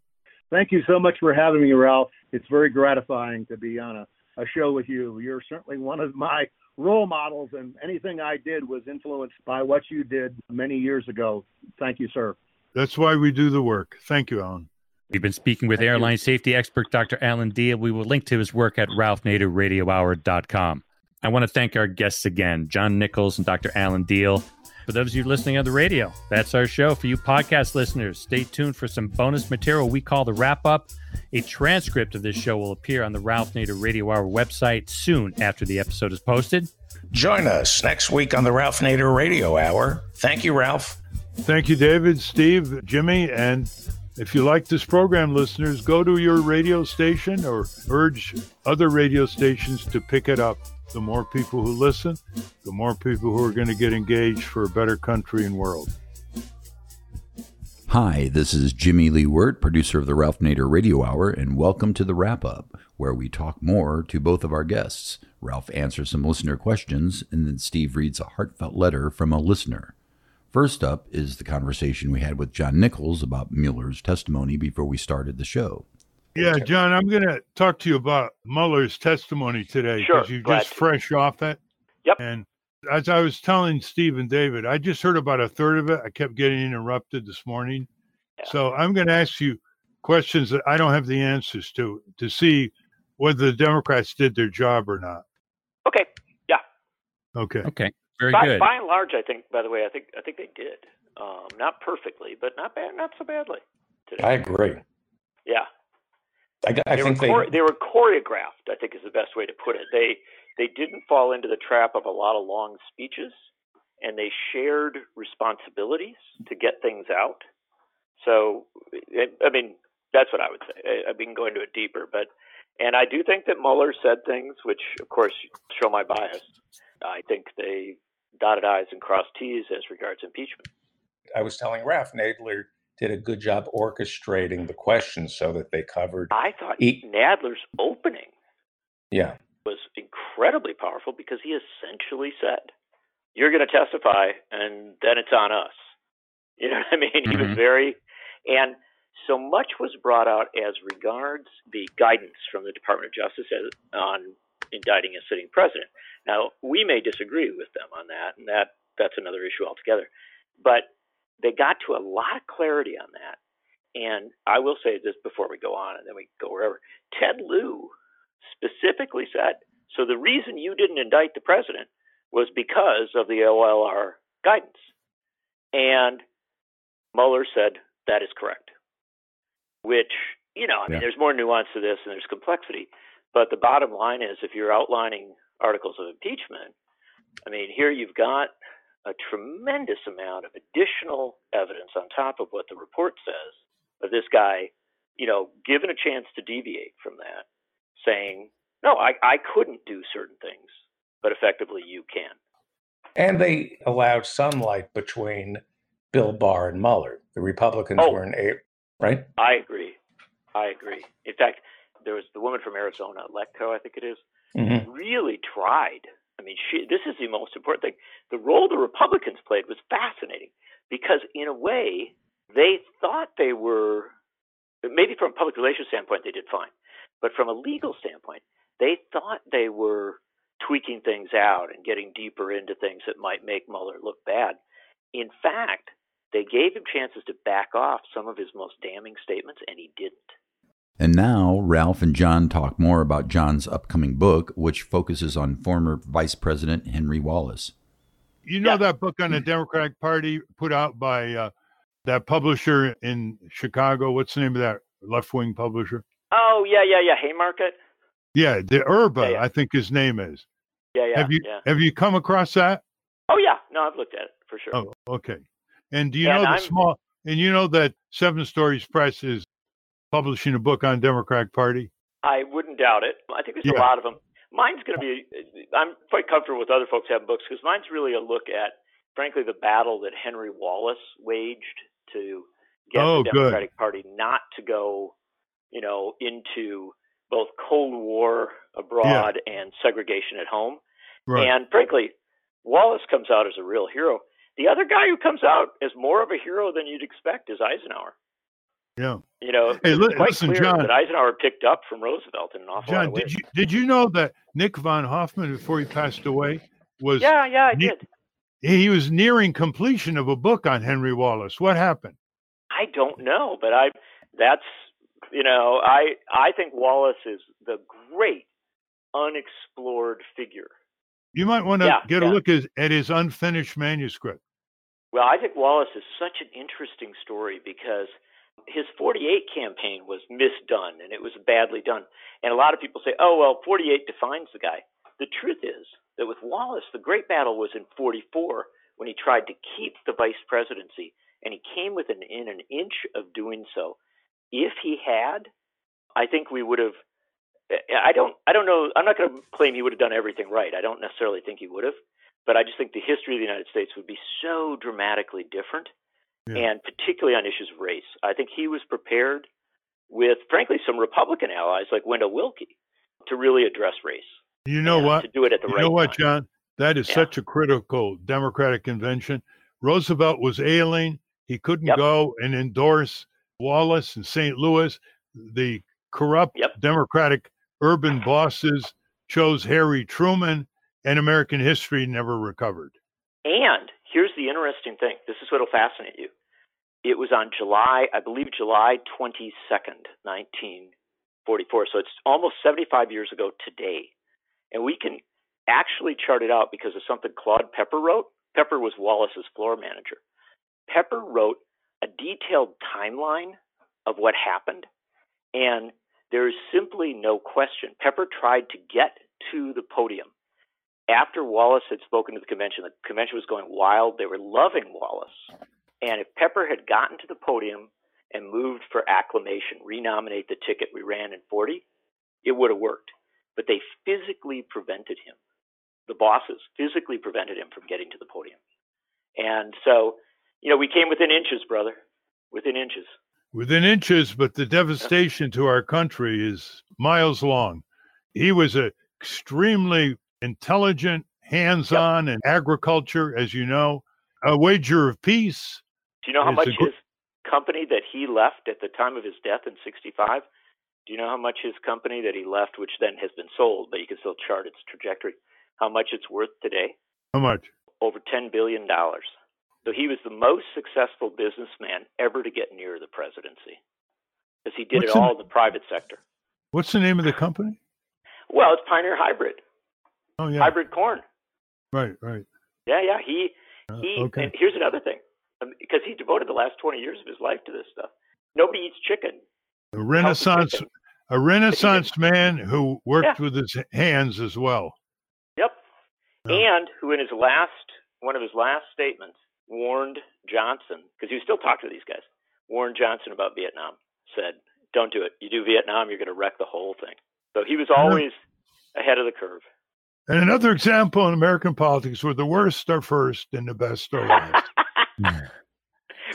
Thank you so much for having me, Ralph. It's very gratifying to be on a show with you. You're certainly one of my role models, and anything I did was influenced by what you did many years ago. Thank you, sir. That's why we do the work. Thank you, Alan. We've been speaking with airline safety expert Dr. Alan Diehl. We will link to his work at ralphnaderradiohour.com. I want to thank our guests again, John Nichols and Dr. Alan Diehl. For those of you listening on the radio, that's our show. For you podcast listeners, stay tuned for some bonus material we call the Wrap-Up. A transcript of this show will appear on the Ralph Nader Radio Hour website soon after the episode is posted. Join us next week on the Ralph Nader Radio Hour. Thank you, Ralph. Thank you, David, Steve, Jimmy, and if you like this program, listeners, go to your radio station or urge other radio stations to pick it up. The more people who listen, the more people who are going to get engaged for a better country and world. Hi, this is Jimmy Lee Wirt, producer of the Ralph Nader Radio Hour, and welcome to the Wrap-Up, where we talk more to both of our guests. Ralph answers some listener questions, and then Steve reads a heartfelt letter from a listener. First up is the conversation we had with John Nichols about Mueller's testimony before we started the show. Yeah, John, I'm going to talk to you about Mueller's testimony today because you're just fresh off it. Yep. And as I was telling Steve and David, I just heard about a third of it. I kept getting interrupted this morning. Yeah. So I'm going to ask you questions that I don't have the answers to see whether the Democrats did their job or not. Okay. Yeah. Okay. Very good. By and large, I think. By the way, I think they did. Not perfectly, but not so badly today. I agree. Yeah. I think they were choreographed, I think is the best way to put it. They didn't fall into the trap of a lot of long speeches, and they shared responsibilities to get things out. So, I mean, that's what I would say. I've been going to it deeper, and I do think that Mueller said things which, of course, show my bias. I think they dotted I's and crossed T's as regards impeachment. I was telling Ralph Nadler did a good job orchestrating the questions so that they covered. I thought Nadler's opening was incredibly powerful because he essentially said, you're going to testify and then it's on us. You know what I mean? Mm-hmm. He was and so much was brought out as regards the guidance from the Department of Justice on indicting a sitting president. Now, we may disagree with them on that, and that's another issue altogether. But they got to a lot of clarity on that. And I will say this before we go on, and then we go wherever. Ted Lieu specifically said, so the reason you didn't indict the president was because of the OLR guidance. And Mueller said, that is correct. Which, there's more nuance to this and there's complexity. But the bottom line is, if you're outlining articles of impeachment, I mean, here you've got a tremendous amount of additional evidence on top of what the report says of this guy, given a chance to deviate from that, saying, no, I couldn't do certain things, but effectively you can. And they allowed sunlight between Bill Barr and Mueller. The Republicans weren't able, right? I agree. In fact, there was the woman from Arizona, Letko, I think it is, really tried. I mean, this is the most important thing. The role the Republicans played was fascinating because, in a way, they thought they were, maybe from a public relations standpoint, they did fine. But from a legal standpoint, they thought they were tweaking things out and getting deeper into things that might make Mueller look bad. In fact, they gave him chances to back off some of his most damning statements, and he didn't. And now Ralph and John talk more about John's upcoming book, which focuses on former Vice President Henry Wallace. You know that book on the Democratic Party put out by that publisher in Chicago? What's the name of that left-wing publisher? Oh, yeah. Haymarket? Yeah, the Urba, I think his name is. Yeah. Have you come across that? Oh, yeah. No, I've looked at it for sure. Oh, okay. And do you know you know that Seven Stories Press is publishing a book on Democratic Party? I wouldn't doubt it. I think there's a lot of them. Mine's going to be, I'm quite comfortable with other folks having books because mine's really a look at, frankly, the battle that Henry Wallace waged to get the Democratic Party not to go, into both Cold War abroad and segregation at home. Right. And frankly, Wallace comes out as a real hero. The other guy who comes out as more of a hero than you'd expect is Eisenhower. Yeah. It's quite listen, clear John, that Eisenhower picked up from Roosevelt in an awful lot of ways. Did you know that Nick von Hoffman, before he passed away, was... Yeah, I did. He was nearing completion of a book on Henry Wallace. What happened? I don't know, but I think Wallace is the great unexplored figure. You might want to get a look at his unfinished manuscript. Well, I think Wallace is such an interesting story because his 48 campaign was misdone and it was badly done. And a lot of people say, 48 defines the guy. The truth is that with Wallace, the great battle was in 44 when he tried to keep the vice presidency, and he came within an inch of doing so. If he had, I think we would have. I don't know. I'm not going to claim he would have done everything right. I don't necessarily think he would have, but I just think the history of the United States would be so dramatically different, and particularly on issues of race. I think he was prepared with, frankly, some Republican allies like Wendell Willkie to really address race. You know what? To do it at the right time. You know what, John? That is such a critical Democratic convention. Roosevelt was ailing. He couldn't go and endorse Wallace in St. Louis. The corrupt Democratic urban bosses chose Harry Truman, and American history never recovered. And here's the interesting thing. This is what will fascinate you. It was on July 22nd, 1944. So it's almost 75 years ago today. And we can actually chart it out because of something Claude Pepper wrote. Pepper was Wallace's floor manager. Pepper wrote a detailed timeline of what happened. And there is simply no question. Pepper tried to get to the podium after Wallace had spoken to the convention. The convention was going wild. They were loving Wallace. And if Pepper had gotten to the podium and moved for acclamation, renominate the ticket we ran in 40, it would have worked. But they physically prevented him. The bosses physically prevented him from getting to the podium. And so, we came within inches, brother, within inches. Within inches, but the devastation to our country is miles long. He was extremely intelligent, hands-on in agriculture, as you know, a wager of peace. Do you know how much his company that he left at the time of his death in 65? Do you know how much his company that he left, which then has been sold, but you can still chart its trajectory, how much it's worth today? How much? Over $10 billion. So he was the most successful businessman ever to get near the presidency because he did it all in the private sector. What's the name of the company? Well, it's Pioneer Hybrid. Oh, yeah. Hybrid corn. Right. Yeah. He. Okay. And here's another thing, because he devoted the last 20 years of his life to this stuff. Nobody eats chicken. A Renaissance man who worked with his hands as well. Yep. And who in one of his last statements warned Johnson, because he was still talking to these guys, warned Johnson about Vietnam, said, don't do it. You do Vietnam, you're going to wreck the whole thing. So he was always ahead of the curve. And another example in American politics where the worst are first and the best are last.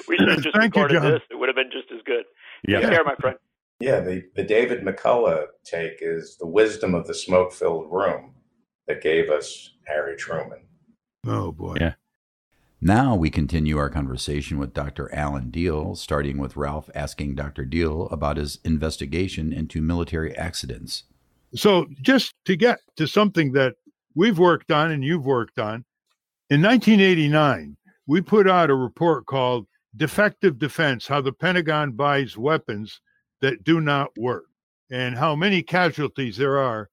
We should have just recorded this. It would have been just as good. Yeah. Take care, my friend. Yeah, the David McCullough take is the wisdom of the smoke-filled room that gave us Harry Truman. Oh, boy. Yeah. Now we continue our conversation with Dr. Alan Diehl, starting with Ralph asking Dr. Diehl about his investigation into military accidents. So just to get to something that we've worked on and you've worked on, in 1989, we put out a report called Defective Defense, How the Pentagon Buys Weapons That Do Not Work, and how many casualties there are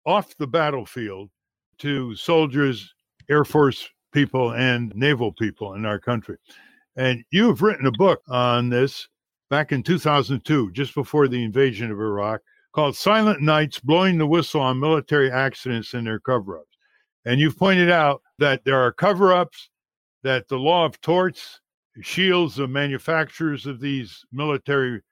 off the battlefield to soldiers, Air Force people, and naval people in our country. And you have written a book on this back in 2002, just before the invasion of Iraq, called Silent Nights, Blowing the Whistle on Military Accidents and Their Cover-Ups. And you've pointed out that there are cover-ups, that the law of torts shields the manufacturers of these military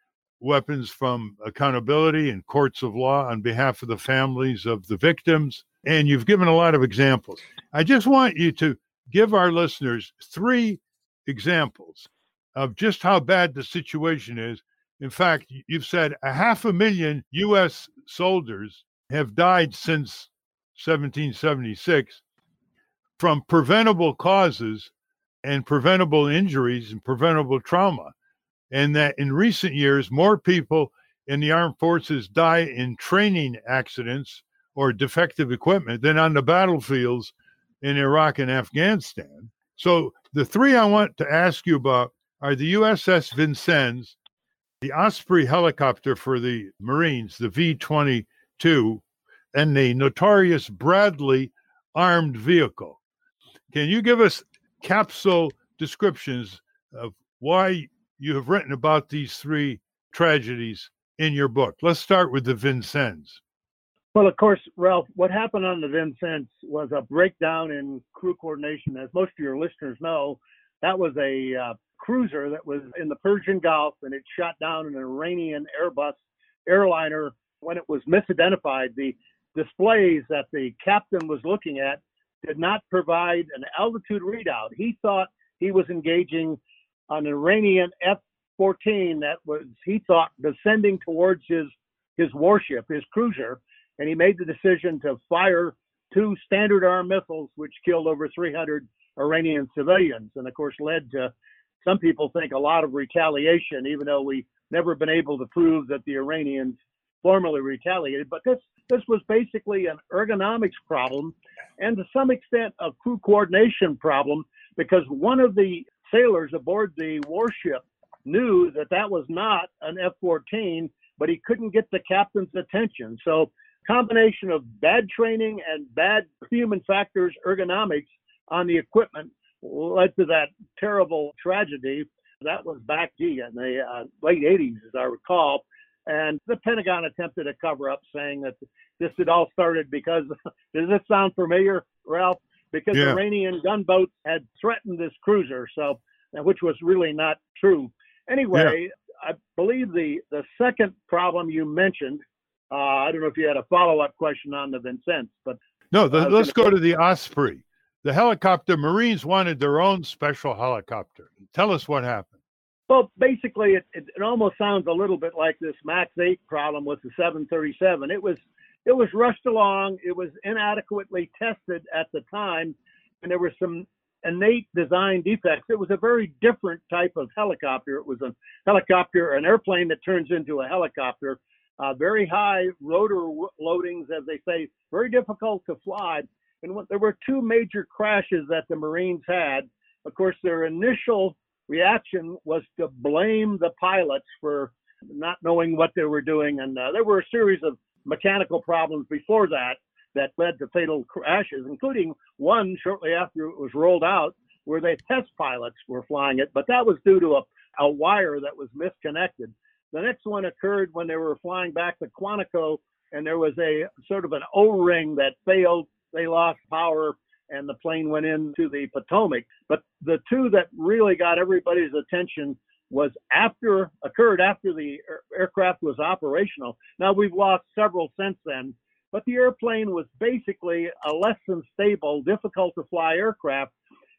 weapons from accountability and courts of law on behalf of the families of the victims. And you've given a lot of examples. I just want you to give our listeners 3 examples of just how bad the situation is. In fact, you've said 500,000 U.S. soldiers have died since 1776 from preventable causes and preventable injuries and preventable trauma. And that in recent years, more people in the armed forces die in training accidents or defective equipment than on the battlefields in Iraq and Afghanistan. So the 3 I want to ask you about are the USS Vincennes, the Osprey helicopter for the Marines, the V-22, and the notorious Bradley armed vehicle. Can you give us capsule descriptions of why you have written about these 3 tragedies in your book? Let's start with the Vincennes. Well, of course, Ralph, what happened on the Vincennes was a breakdown in crew coordination. As most of your listeners know, that was a cruiser that was in the Persian Gulf, and it shot down an Iranian Airbus airliner when it was misidentified. The displays that the captain was looking at did not provide an altitude readout. He thought he was engaging an Iranian F-14 that was, he thought, descending towards his warship, his cruiser, and he made the decision to fire 2 Standard Arm missiles, which killed over 300 Iranian civilians, and of course led to, some people think, a lot of retaliation, even though we've never been able to prove that the Iranians formally retaliated. But this was basically an ergonomics problem and to some extent a crew coordination problem, because one of the sailors aboard the warship knew that that was not an F-14, but he couldn't get the captain's attention. So combination of bad training and bad human factors, ergonomics on the equipment led to that terrible tragedy. That was back in the late 80s, as I recall. And the Pentagon attempted to cover up, saying that this had all started because, does this sound familiar, Ralph? Because Iranian gunboats had threatened this cruiser, so which was really not true. Anyway, I believe the second problem you mentioned, I don't know if you had a follow-up question on the Vincennes, but no, let's go to the Osprey. The helicopter, Marines wanted their own special helicopter. Tell us what happened. Well, basically, it almost sounds a little bit like this MAX 8 problem with the 737. It was rushed along. It was inadequately tested at the time, and there were some innate design defects. It was a very different type of helicopter. It was a helicopter, an airplane that turns into a helicopter. Very high rotor loadings, as they say, very difficult to fly. And there were 2 major crashes that the Marines had. Of course, their initial reaction was to blame the pilots for not knowing what they were doing. And there were a series of mechanical problems before that led to fatal crashes, including one shortly after it was rolled out where the test pilots were flying it. But that was due to a wire that was misconnected. The next one occurred when they were flying back to Quantico, and there was a sort of an O-ring that failed. They lost power, and the plane went into the Potomac. But the 2 that really got everybody's attention occurred after the aircraft was operational. Now, we've lost several since then, but the airplane was basically a less than stable, difficult to fly aircraft.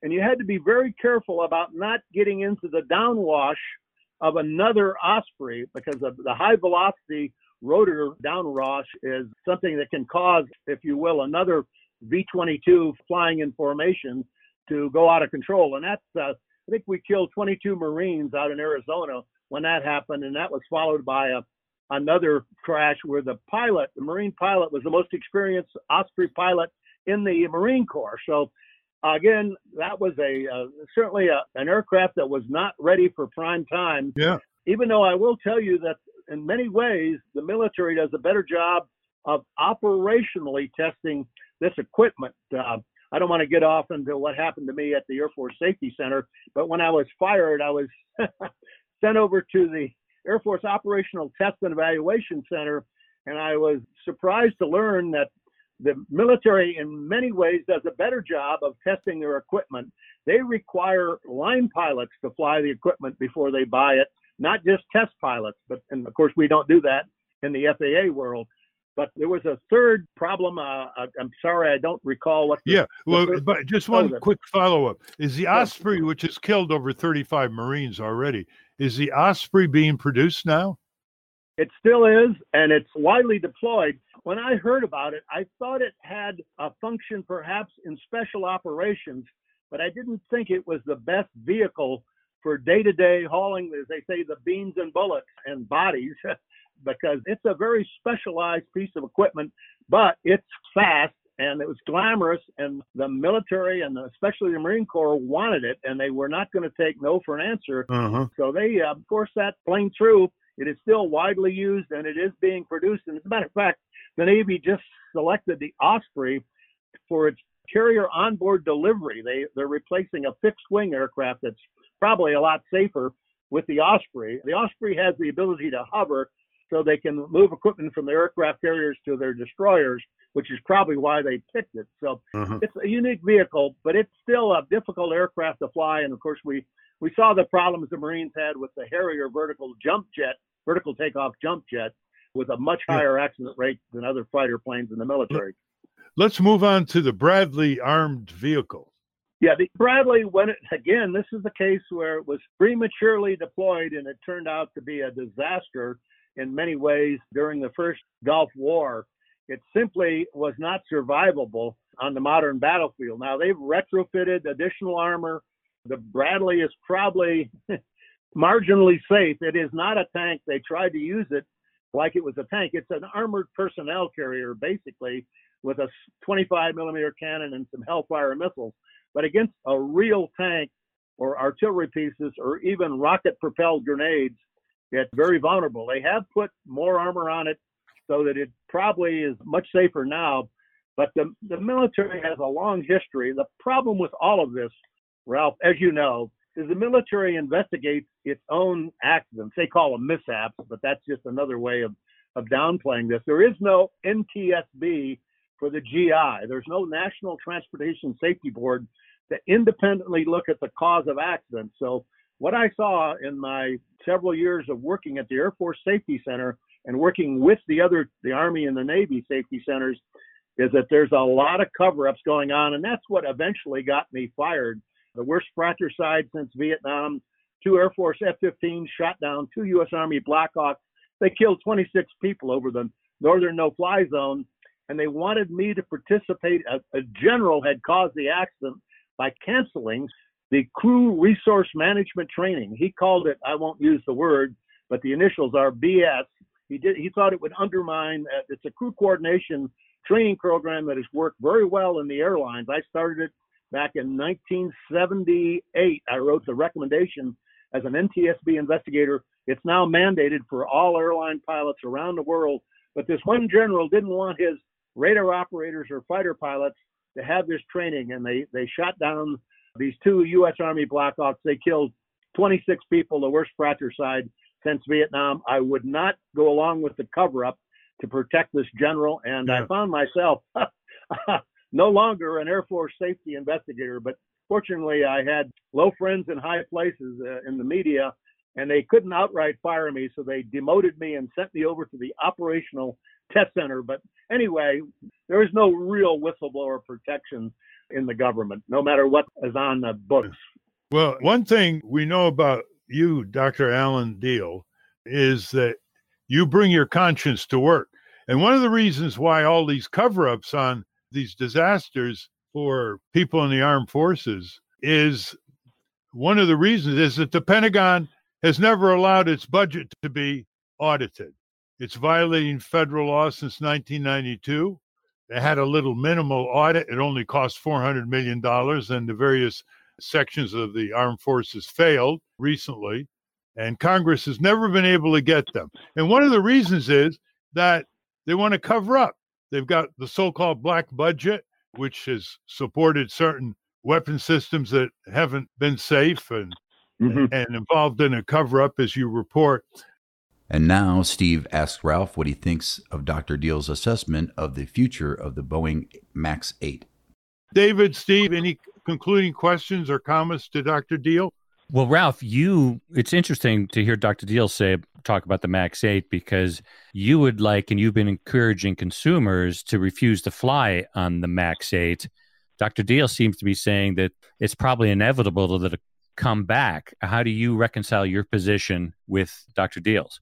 And you had to be very careful about not getting into the downwash of another Osprey, because of the high velocity rotor downwash is something that can cause, if you will, another V-22 flying in formation to go out of control. And that's, I think we killed 22 Marines out in Arizona when that happened. And that was followed by another crash where the Marine pilot, was the most experienced Osprey pilot in the Marine Corps. So again, that was certainly an aircraft that was not ready for prime time. Yeah. Even though I will tell you that in many ways, the military does a better job of operationally testing this equipment. I don't want to get off into what happened to me at the Air Force Safety Center, but when I was fired, I was sent over to the Air Force Operational Test and Evaluation Center, and I was surprised to learn that the military in many ways does a better job of testing their equipment. They require line pilots to fly the equipment before they buy it, not just test pilots. And of course, we don't do that in the FAA world. But there was a third problem. I'm sorry, I don't recall what. But just one quick follow-up. Is the Osprey, which has killed over 35 Marines already, is the Osprey being produced now? It still is, and it's widely deployed. When I heard about it, I thought it had a function perhaps in special operations, but I didn't think it was the best vehicle for day-to-day hauling, as they say, the beans and bullets and bodies, because it's a very specialized piece of equipment, but it's fast and it was glamorous, and the military and especially the Marine Corps wanted it, and they were not going to take no for an answer. So they, of course, that plane through. It is still widely used, and it is being produced. And as a matter of fact, the Navy just selected the Osprey for its carrier onboard delivery. They're replacing a fixed-wing aircraft that's probably a lot safer with the Osprey. The Osprey has the ability to hover, so they can move equipment from their aircraft carriers to their destroyers, which is probably why they picked it. So it's a unique vehicle, but it's still a difficult aircraft to fly. And of course, we saw the problems the Marines had with the Harrier vertical takeoff jump jet, with a much higher accident rate than other fighter planes in the military. Let's move on to the Bradley armed vehicle. Yeah, the Bradley, again, this is the case where it was prematurely deployed, and it turned out to be a disaster in many ways during the first Gulf War. It simply was not survivable on the modern battlefield. Now, they've retrofitted additional armor. The Bradley is probably marginally safe. It is not a tank. They tried to use it like it was a tank. It's an armored personnel carrier, basically, with a 25 millimeter cannon and some Hellfire missiles. But against a real tank or artillery pieces or even rocket-propelled grenades, it's very vulnerable. They have put more armor on it so that it probably is much safer now. But the military has a long history. The problem with all of this, Ralph, as you know, is the military investigates its own accidents. They call them mishaps, but that's just another way of downplaying this. There is no NTSB for the GI. There's no National Transportation Safety Board to independently look at the cause of accidents. So what I saw in my several years of working at the Air Force Safety Center and working with the Army and the Navy safety centers is that there's a lot of cover-ups going on, and that's what eventually got me fired. The worst fratricide since Vietnam. 2 Air Force F-15s shot down 2 U.S. Army Black Hawks. They killed 26 people over the northern no-fly zone, and they wanted me to participate. A general had caused the accident by canceling the crew resource management training. He called it, I won't use the word, but the initials are BS. He thought it would undermine, it's a crew coordination training program that has worked very well in the airlines. I started it back in 1978. I wrote the recommendation as an NTSB investigator. It's now mandated for all airline pilots around the world. But this one general didn't want his radar operators or fighter pilots to have this training, and they shot down these 2 U.S. Army Black Hawks. They killed 26 people, the worst fratricide since Vietnam. I would not go along with the cover-up to protect this general, and I found myself no longer an Air Force safety investigator, but fortunately I had low friends in high places in the media, and they couldn't outright fire me, so they demoted me and sent me over to the Operational test center. But anyway, there is no real whistleblower protection in the government, no matter what is on the books. Well, one thing we know about you, Dr. Alan Diehl, is that you bring your conscience to work. And one of the reasons why all these cover-ups on these disasters for people in the armed forces is one of the reasons is that the Pentagon has never allowed its budget to be audited. It's violating federal law since 1992. They had a little minimal audit. It only cost $400 million, and the various sections of the armed forces failed recently, and Congress has never been able to get them. And one of the reasons is that they want to cover up. They've got the so-called black budget, which has supported certain weapon systems that haven't been safe and involved in a cover-up, as you report. And now Steve asks Ralph what he thinks of Dr. Diehl's assessment of the future of the Boeing MAX 8. David, Steve, any concluding questions or comments to Dr. Diehl? Well, Ralph, it's interesting to hear Dr. Diehl talk about the MAX 8 because you would like, and you've been encouraging consumers to refuse to fly on the MAX 8. Dr. Diehl seems to be saying that it's probably inevitable that it'll come back. How do you reconcile your position with Dr. Diehl's?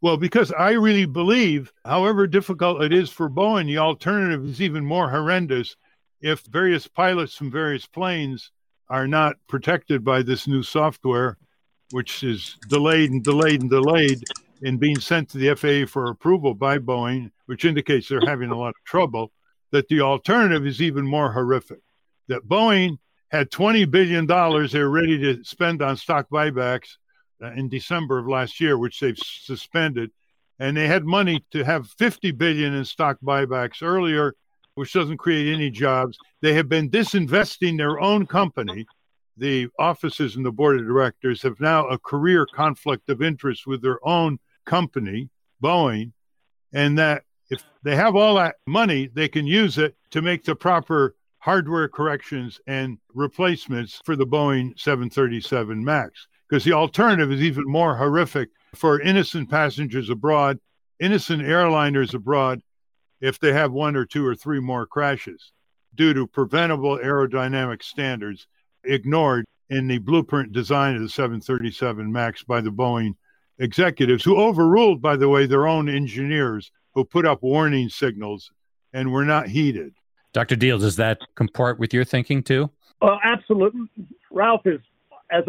Well, because I really believe, however difficult it is for Boeing, the alternative is even more horrendous if various pilots from various planes are not protected by this new software, which is delayed in being sent to the FAA for approval by Boeing, which indicates they're having a lot of trouble, that the alternative is even more horrific. That Boeing had $20 billion they were ready to spend on stock buybacks in December of last year, which they've suspended. And they had money to have $50 billion in stock buybacks earlier, which doesn't create any jobs. They have been disinvesting their own company. The officers and the board of directors have now a career conflict of interest with their own company, Boeing, and that if they have all that money, they can use it to make the proper hardware corrections and replacements for the Boeing 737 MAX. Because the alternative is even more horrific for innocent passengers abroad, innocent airliners abroad, if they have one or two or three more crashes due to preventable aerodynamic standards ignored in the blueprint design of the 737 MAX by the Boeing executives, who overruled, by the way, their own engineers who put up warning signals and were not heeded. Dr. Diehl, does that comport with your thinking too? Well, absolutely. Ralph is, as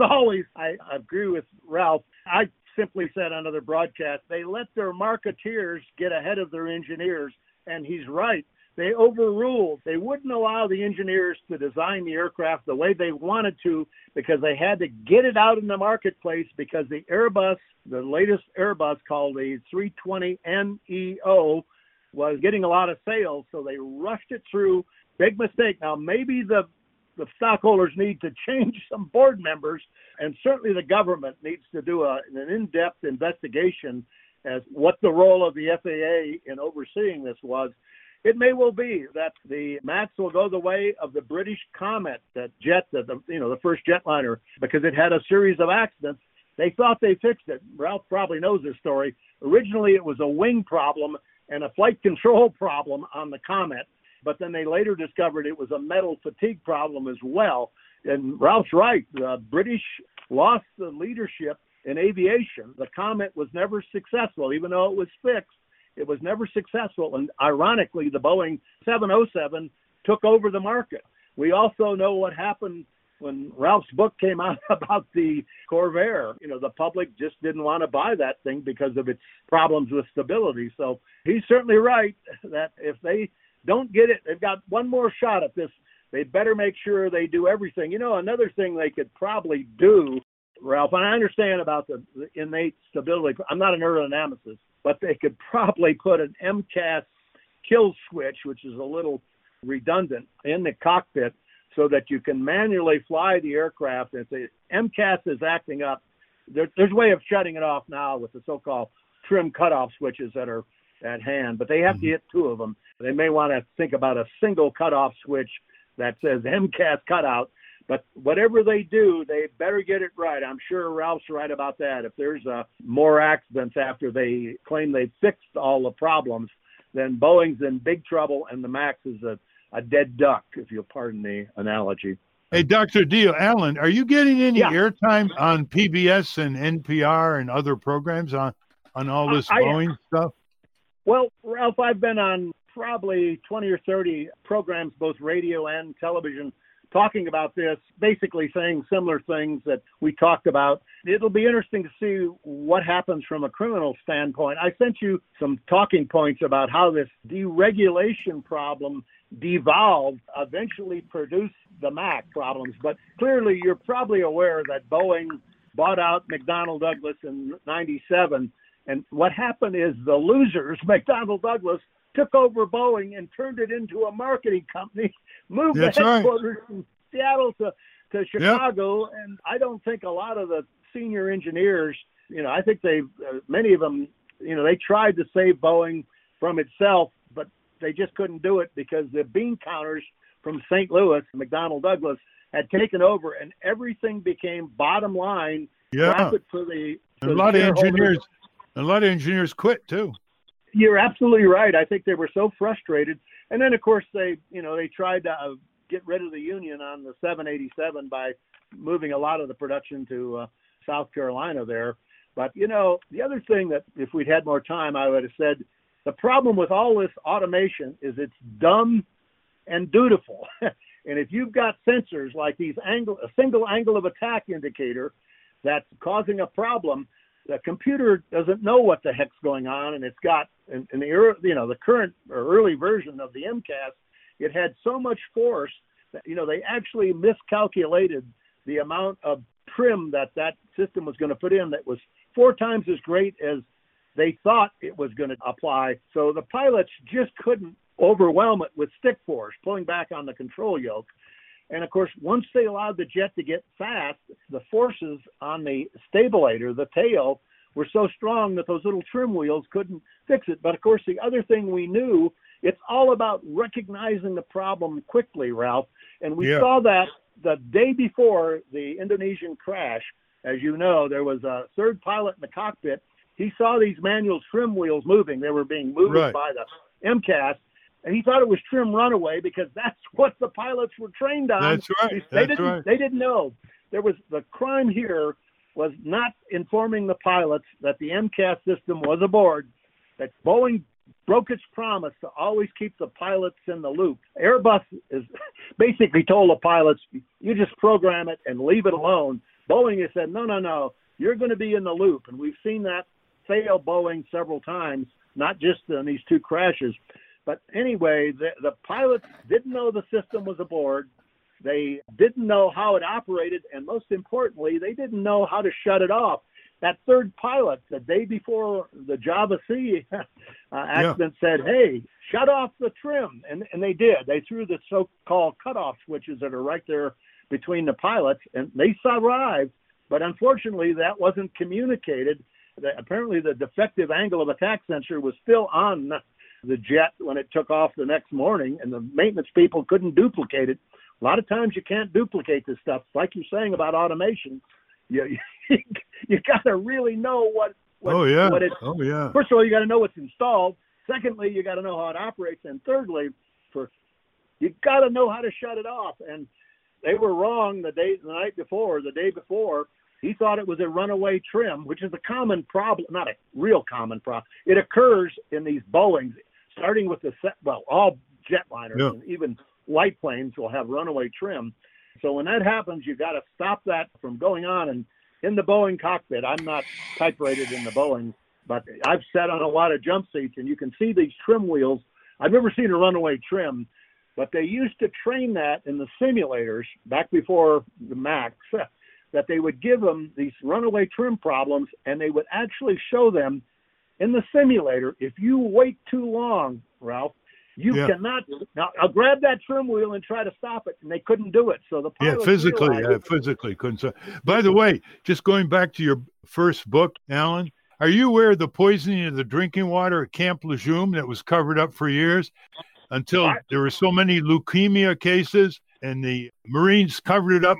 always, I agree with Ralph. I simply said on other broadcasts, they let their marketeers get ahead of their engineers, and he's right. They overruled. They wouldn't allow the engineers to design the aircraft the way they wanted to because they had to get it out in the marketplace because the Airbus, the latest Airbus called the 320neo, was getting a lot of sales, so they rushed it through. Big mistake. Now, maybe the stockholders need to change some board members, and certainly the government needs to do an in-depth investigation as what the role of the FAA in overseeing this was. It may well be that the MAX will go the way of the British Comet, that jet, the first jetliner, because it had a series of accidents. They thought they fixed it. Ralph probably knows this story. Originally, it was a wing problem and a flight control problem on the Comet, but then they later discovered it was a metal fatigue problem as well. And Ralph's right. The British lost the leadership in aviation. The Comet was never successful, even though it was fixed. It was never successful. And ironically, the Boeing 707 took over the market. We also know what happened when Ralph's book came out about the Corvair. The public just didn't want to buy that thing because of its problems with stability. So he's certainly right that if they don't get it, they've got one more shot at this. They better make sure they do everything. Another thing they could probably do, Ralph, and I understand about the innate stability. I'm not an aerodynamicist, but they could probably put an MCAS kill switch, which is a little redundant, in the cockpit so that you can manually fly the aircraft. If the MCAS is acting up, there's a way of shutting it off now with the so-called trim cutoff switches that are at hand, but they have to hit two of them. They may want to think about a single cutoff switch that says MCAS cutout But whatever they do, they better get it right. I'm sure Ralph's right about that. If there's more accidents after they claim they fixed all the problems, then Boeing's in big trouble and the MAX is a dead duck, if you'll pardon the analogy. Hey, Dr. Diehl, Alan, are you getting any airtime on PBS and NPR and other programs on all this Boeing stuff? Well, Ralph, I've been on probably 20 or 30 programs, both radio and television, talking about this, basically saying similar things that we talked about. It'll be interesting to see what happens from a criminal standpoint. I sent you some talking points about how this deregulation problem devolved, eventually produced the MAX problems. But clearly, you're probably aware that Boeing bought out McDonnell Douglas in 97. And what happened is the losers, McDonnell Douglas, took over Boeing and turned it into a marketing company, moved the headquarters from Seattle to Chicago. Yep. And I don't think a lot of the senior engineers, I think many of them, they tried to save Boeing from itself, but they just couldn't do it because the bean counters from St. Louis, McDonnell Douglas, had taken over and everything became bottom line profit for the a lot of engineers quit too. You're absolutely right. I think they were so frustrated. And then, of course, they tried to get rid of the union on the 787 by moving a lot of the production to South Carolina there. But, the other thing that if we'd had more time, I would have said, the problem with all this automation is it's dumb and dutiful. And if you've got sensors like a single angle of attack indicator that's causing a problem, the computer doesn't know what the heck's going on, and it's got in the current or early version of the MCAS, it had so much force that they actually miscalculated the amount of trim that system was going to put in that was 4 times as great as they thought it was going to apply. So the pilots just couldn't overwhelm it with stick force, pulling back on the control yoke. And, of course, once they allowed the jet to get fast, the forces on the stabilator, the tail, were so strong that those little trim wheels couldn't fix it. But, of course, the other thing we knew, it's all about recognizing the problem quickly, Ralph. And we saw that the day before the Indonesian crash. As you know, there was a third pilot in the cockpit. He saw these manual trim wheels moving. They were being moved by the MCAS. And he thought it was trim runaway because that's what the pilots were trained on. That's right. They didn't know. The crime here was not informing the pilots that the MCAS system was aboard, that Boeing broke its promise to always keep the pilots in the loop. Airbus is basically told the pilots, you just program it and leave it alone. Boeing has said, no, you're going to be in the loop. And we've seen that fail Boeing several times, not just in these 2 crashes. But anyway, the pilots didn't know the system was aboard. They didn't know how it operated. And most importantly, they didn't know how to shut it off. That third pilot, the day before the Java Sea accident, said, hey, shut off the trim. And they did. They threw the so-called cutoff switches that are right there between the pilots, and they survived. But unfortunately, that wasn't communicated. Apparently, the defective angle of attack sensor was still on the jet when it took off the next morning, and the maintenance people couldn't duplicate it. A lot of times you can't duplicate this stuff. Like you're saying about automation, you got to really know what it is. First of all, you got to know what's installed. Secondly, you got to know how it operates. And thirdly, you got to know how to shut it off. And they were wrong the day before. He thought it was a runaway trim, which is a common problem, not a real common problem. It occurs in these Boeings, starting with all jetliners and even light planes will have runaway trim. So when that happens, you got to stop that from going on. And in the Boeing cockpit, I'm not type rated in the Boeing, but I've sat on a lot of jump seats, and you can see these trim wheels. I've never seen a runaway trim, but they used to train that in the simulators back before the MAX, that they would give them these runaway trim problems, and they would actually show them in the simulator, if you wait too long, Ralph, you cannot. Now, I'll grab that trim wheel and try to stop it, and they couldn't do it. So the pilots physically couldn't. By the way, just going back to your first book, Alan, are you aware of the poisoning of the drinking water at Camp Lejeune that was covered up for years until there were so many leukemia cases and the Marines covered it up,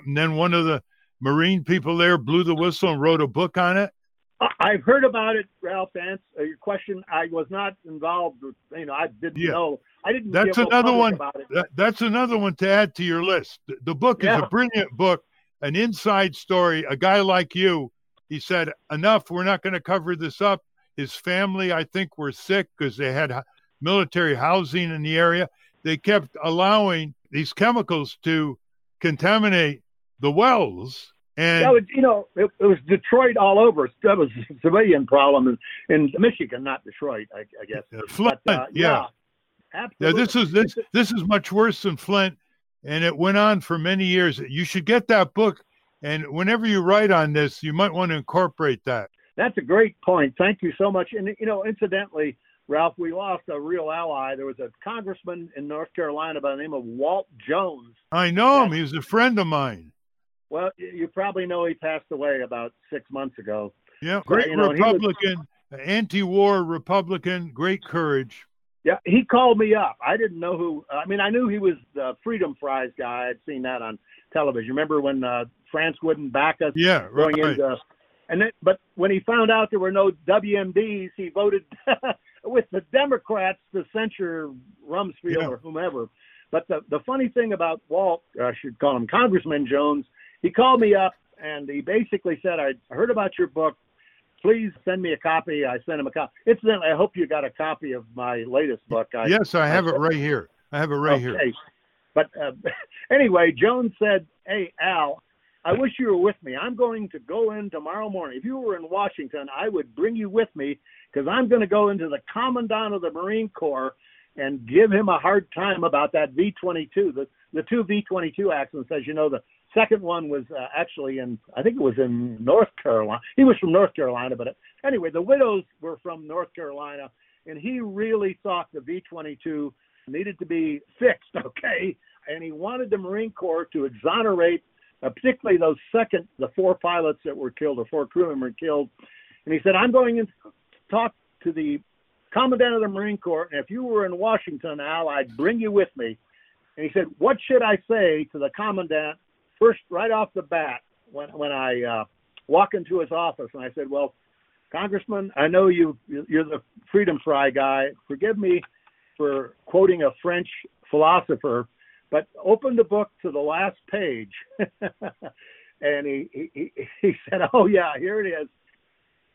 and then one of the Marine people there blew the whistle and wrote a book on it? I've heard about it, Ralph. To answer your question, I was not involved with, I didn't know. I didn't. That's another one. About it. That's another one to add to your list. The book is a brilliant book, an inside story. A guy like you, he said, enough, we're not going to cover this up. His family, I think, were sick because they had military housing in the area. They kept allowing these chemicals to contaminate the wells. And it was Detroit all over. That was a civilian problem in Michigan, not Detroit, I guess. Flint, absolutely. Yeah, this is much worse than Flint, and it went on for many years. You should get that book, and whenever you write on this, you might want to incorporate that. That's a great point. Thank you so much. And incidentally, Ralph, we lost a real ally. There was a congressman in North Carolina by the name of Walt Jones. I know him. He was a friend of mine. Well, you probably know he passed away about 6 months ago. Yeah, great Republican, anti-war Republican, great courage. Yeah, he called me up. I didn't know who. I knew he was the Freedom Fries guy. I'd seen that on television. Remember when France wouldn't back us? Yeah, right. But when he found out there were no WMDs, he voted with the Democrats to censure Rumsfeld or whomever. But the funny thing about Walt, I should call him Congressman Jones, he called me up and he basically said, I heard about your book. Please send me a copy. I sent him a copy. Incidentally, I hope you got a copy of my latest book. Yes, I have it right here. I have it right here. But anyway, Jones said, hey, Al, I wish you were with me. I'm going to go in tomorrow morning. If you were in Washington, I would bring you with me because I'm going to go into the Commandant of the Marine Corps and give him a hard time about that V-22, the two V-22 accidents. As you know, the second one was actually I think it was in North Carolina. He was from North Carolina, but anyway, the widows were from North Carolina, and he really thought the V-22 needed to be fixed, okay? And he wanted the Marine Corps to exonerate particularly the four pilots that were killed, or four crewmen were killed. And he said, I'm going to talk to the Commandant of the Marine Corps, and if you were in Washington, Al, I'd bring you with me. And he said, what should I say to the Commandant first, right off the bat, when I walk into his office? And I said, well, Congressman, I know you're the Freedom Fry guy. Forgive me for quoting a French philosopher, but open the book to the last page. And he said, oh, yeah, here it is.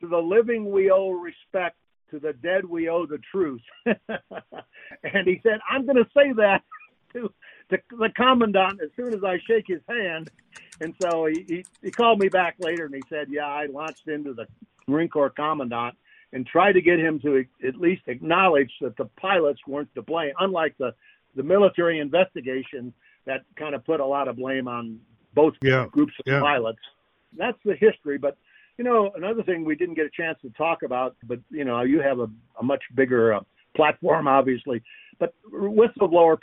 To the living we owe respect. To the dead we owe the truth. And he said, I'm going to say that to the Commandant as soon as I shake his hand. And so he called me back later and he said, yeah, I launched into the Marine Corps Commandant and tried to get him to at least acknowledge that the pilots weren't to blame, unlike the military investigation that kind of put a lot of blame on both groups of pilots. That's the history. But, another thing we didn't get a chance to talk about, but, you have a much bigger platform, obviously. But whistleblower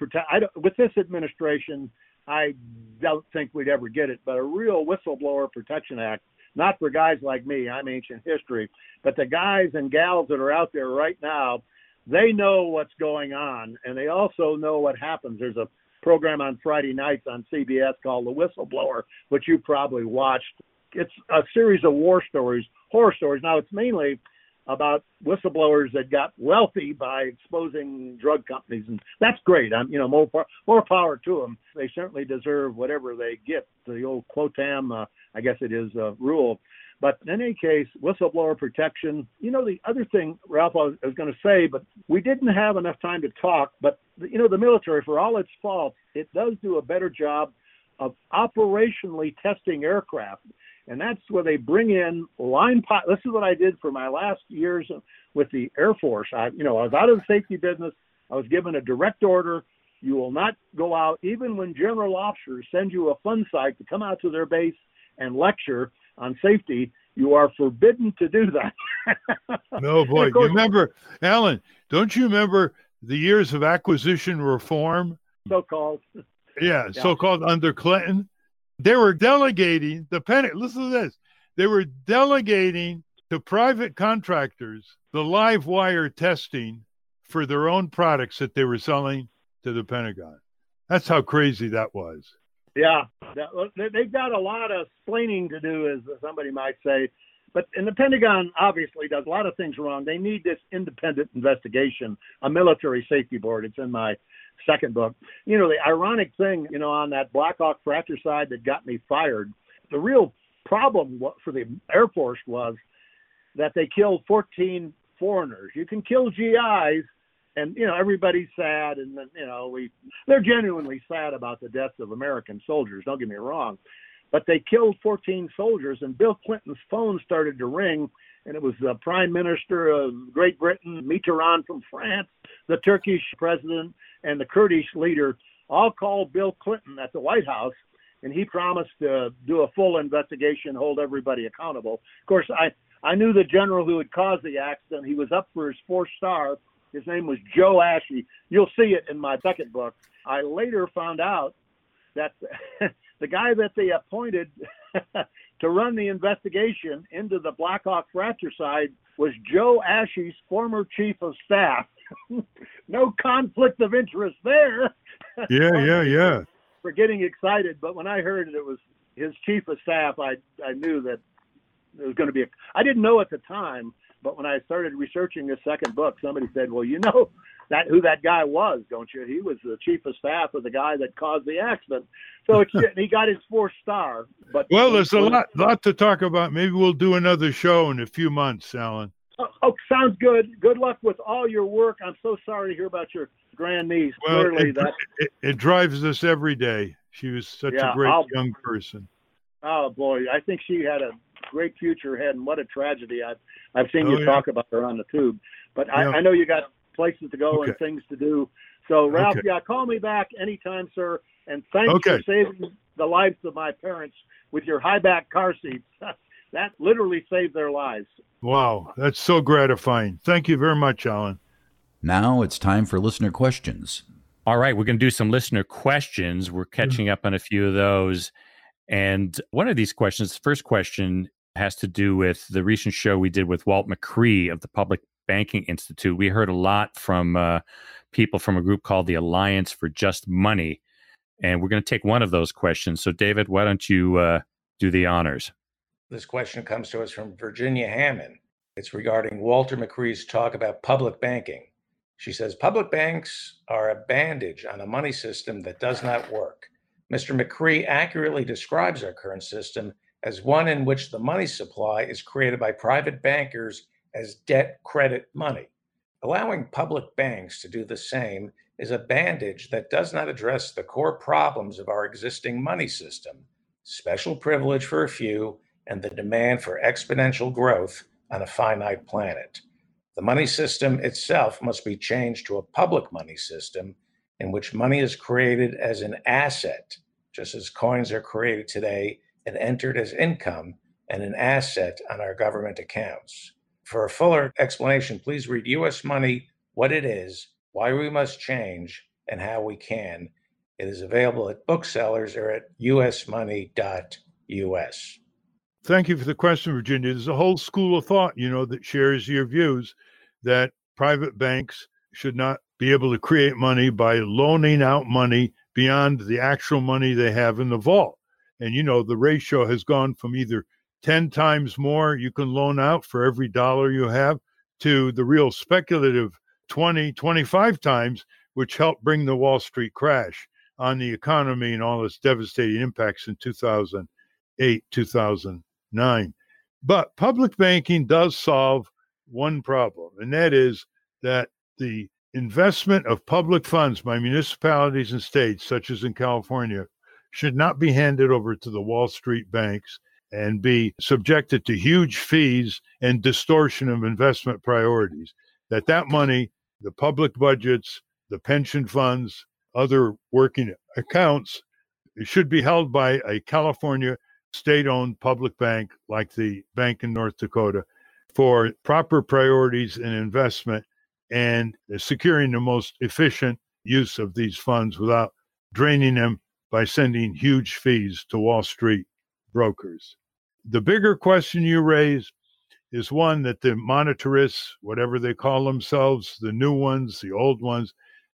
with this administration, I don't think we'd ever get it, but a real Whistleblower Protection Act, not for guys like me, I'm ancient history, but the guys and gals that are out there right now, they know what's going on, and they also know what happens. There's a program on Friday nights on CBS called The Whistleblower, which you probably watched. It's a series of horror stories. Now, it's mainly about whistleblowers that got wealthy by exposing drug companies, and that's great. More power to them. They certainly deserve whatever they get. The old quotam, I guess it is, rule. But in any case, whistleblower protection. The other thing, Ralph, I was going to say, but we didn't have enough time to talk. But the military, for all its faults, it does do a better job of operationally testing aircraft. And that's where they bring in line pilots. This is what I did for my last years with the Air Force. I was out of the safety business. I was given a direct order. You will not go out, even when general officers send you a fun site to come out to their base and lecture on safety. You are forbidden to do that. No, boy. You remember, Alan, don't you remember the years of acquisition reform? So-called. Yeah, so-called under Clinton. They were delegating listen to this. They were delegating to private contractors the live wire testing for their own products that they were selling to the Pentagon. That's how crazy that was. Yeah, they've got a lot of explaining to do, as somebody might say. But and the Pentagon obviously does a lot of things wrong. They need this independent investigation, a military safety board. It's in my second book. You know, the ironic thing, you know, on that Black Hawk fratricide that got me fired, the real problem for the Air Force was that they killed 14 foreigners. You can kill GIs, and, you know, everybody's sad, and, you know, they're genuinely sad about the deaths of American soldiers, don't get me wrong. But they killed 14 soldiers, and Bill Clinton's phone started to ring, and it was the Prime Minister of Great Britain, Mitterrand from France, the Turkish president, and the Kurdish leader all called Bill Clinton at the White House, and he promised to do a full investigation, hold everybody accountable. Of course, I knew the general who had caused the accident. He was up for his 4th star. His name was Joe Ashy. You'll see it in my second book. I later found out that the guy that they appointed to run the investigation into the Black Hawk fratricide was Joe Ashy's former chief of staff. No conflict of interest there. Yeah. For getting excited, but when I heard it was his chief of staff, I knew that it was going to be I didn't know at the time, but when I started researching this second book, somebody said, well, you know who that guy was, don't you? He was the chief of staff of the guy that caused the accident. So he got his 4th star. But well, there's a lot to talk about. Maybe we'll do another show in a few months, Alan. Oh, sounds good. Good luck with all your work. I'm so sorry to hear about your grandniece. Well, Clearly, it drives us every day. She was such a great young person. Oh, boy. I think she had a great future ahead, and what a tragedy. I've seen you talk about her on the tube. But I know you got places to go and things to do. So, Ralph, call me back anytime, sir. And thanks for saving the lives of my parents with your high-back car seats. That literally saved their lives. Wow, that's so gratifying. Thank you very much, Alan. Now it's time for listener questions. All right, we're going to do some listener questions. We're catching up on a few of those. And one of these questions, the first question, has to do with the recent show we did with Walt McCree of the Public Banking Institute. We heard a lot from people from a group called the Alliance for Just Money. And we're going to take one of those questions. So, David, why don't you do the honors? This question comes to us from Virginia Hammond. It's regarding Walter McCree's talk about public banking. She says, public banks are a bandage on a money system that does not work. Mr. McCree accurately describes our current system as one in which the money supply is created by private bankers as debt credit money. Allowing public banks to do the same is a bandage that does not address the core problems of our existing money system, special privilege for a few, and the demand for exponential growth on a finite planet. The money system itself must be changed to a public money system in which money is created as an asset, just as coins are created today and entered as income and an asset on our government accounts. For a fuller explanation, please read U.S. Money, What It Is, Why We Must Change, and How We Can. It is available at booksellers or at usmoney.us. Thank you for the question, Virginia. There's a whole school of thought, that shares your views that private banks should not be able to create money by loaning out money beyond the actual money they have in the vault. And, the ratio has gone from either 10 times more you can loan out for every dollar you have to the real speculative 20, 25 times, which helped bring the Wall Street crash on the economy and all its devastating impacts in 2008, 2009. But public banking does solve one problem, and that is that the investment of public funds by municipalities and states, such as in California, should not be handed over to the Wall Street banks and be subjected to huge fees and distortion of investment priorities. That money, the public budgets, the pension funds, other working accounts, should be held by a California state-owned public bank like the bank in North Dakota for proper priorities in investment and securing the most efficient use of these funds without draining them by sending huge fees to Wall Street brokers. The bigger question you raise is one that the monetarists, whatever they call themselves, the new ones, the old ones,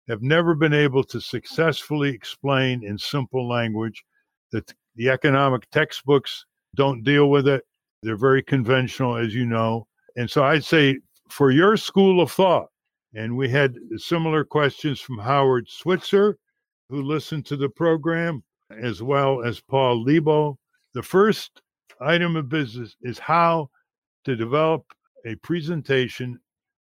have never been able to successfully explain in simple language that the economic textbooks don't deal with it. They're very conventional, as you know. And so I'd say for your school of thought, and we had similar questions from Howard Switzer, who listened to the program, as well as Paul Lebo. The first item of business is how to develop a presentation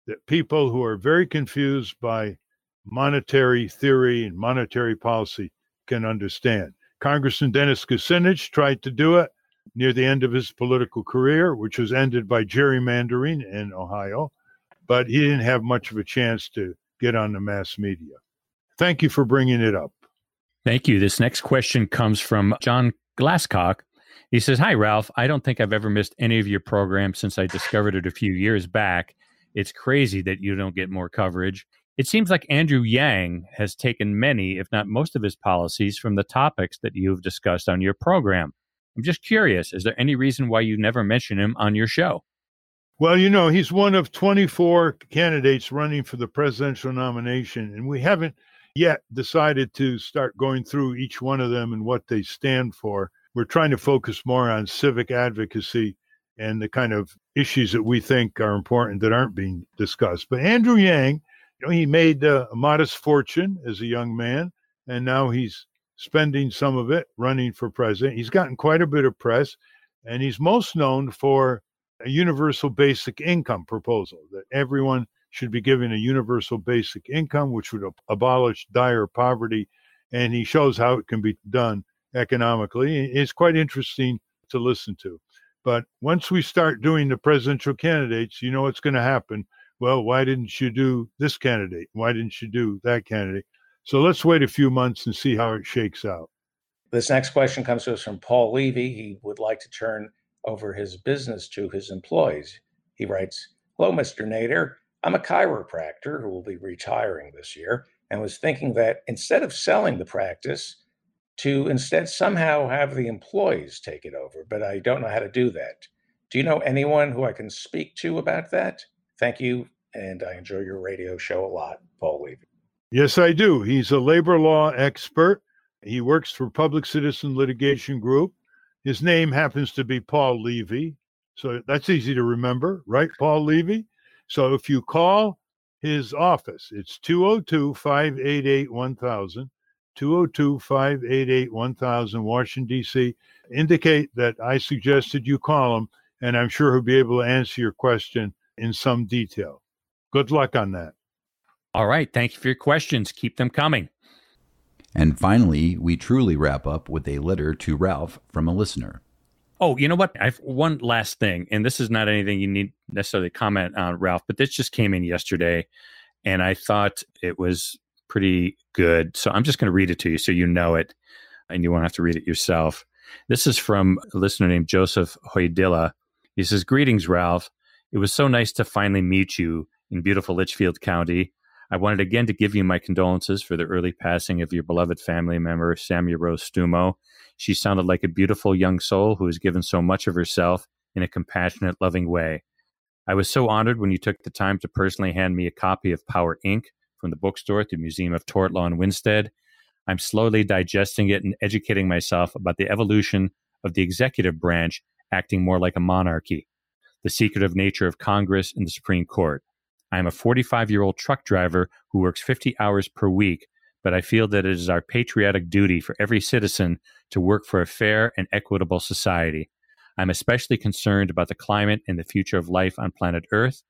that people who are very confused by monetary theory and monetary policy can understand. Congressman Dennis Kucinich tried to do it near the end of his political career, which was ended by gerrymandering in Ohio, but he didn't have much of a chance to get on the mass media. Thank you for bringing it up. Thank you. This next question comes from John Glasscock. He says, "Hi, Ralph. I don't think I've ever missed any of your programs since I discovered it a few years back. It's crazy that you don't get more coverage. It seems like Andrew Yang has taken many, if not most of his policies from the topics that you've discussed on your program. I'm just curious, is there any reason why you never mention him on your show?" Well, you know, he's one of 24 candidates running for the presidential nomination, and we haven't yet decided to start going through each one of them and what they stand for. We're trying to focus more on civic advocacy and the kind of issues that we think are important that aren't being discussed. But Andrew Yang, you know, he made a modest fortune as a young man, and now he's spending some of it running for president. He's gotten quite a bit of press, and he's most known for a universal basic income proposal, that everyone should be given a universal basic income, which would abolish dire poverty. And he shows how it can be done economically. It's quite interesting to listen to. But once we start doing the presidential candidates, you know what's going to happen. Well, why didn't you do this candidate? Why didn't you do that candidate? So let's wait a few months and see how it shakes out. This next question comes to us from Paul Levy. He would like to turn over his business to his employees. He writes, "Hello, Mr. Nader. I'm a chiropractor who will be retiring this year and was thinking that instead of selling the practice, to instead somehow have the employees take it over, but I don't know how to do that. Do you know anyone who I can speak to about that? Thank you, and I enjoy your radio show a lot, Paul Levy." Yes, I do. He's a labor law expert. He works for Public Citizen Litigation Group. His name happens to be Paul Levy, so that's easy to remember, right, Paul Levy? So if you call his office, it's 202-588-1000, 202-588-1000, Washington, D.C. Indicate that I suggested you call him, and I'm sure he'll be able to answer your question in some detail. Good luck on that. All right. Thank you for your questions. Keep them coming. And finally, we truly wrap up with a letter to Ralph from a listener. Oh, you know what? I've one last thing, and this is not anything you need necessarily comment on, Ralph, but this just came in yesterday, and I thought it was pretty good. So I'm just going to read it to you so you know it, and you won't have to read it yourself. This is from a listener named Joseph Hoydilla. He says, "Greetings, Ralph. It was so nice to finally meet you in beautiful Litchfield County. I wanted again to give you my condolences for the early passing of your beloved family member, Samia Rose Stumo. She sounded like a beautiful young soul who has given so much of herself in a compassionate, loving way. I was so honored when you took the time to personally hand me a copy of Power, Inc. from the bookstore at the Museum of Tort Law in Winstead. I'm slowly digesting it and educating myself about the evolution of the executive branch acting more like a monarchy, the secretive nature of Congress and the Supreme Court. I am a 45-year-old truck driver who works 50 hours per week, but I feel that it is our patriotic duty for every citizen to work for a fair and equitable society. I'm especially concerned about the climate and the future of life on planet Earth.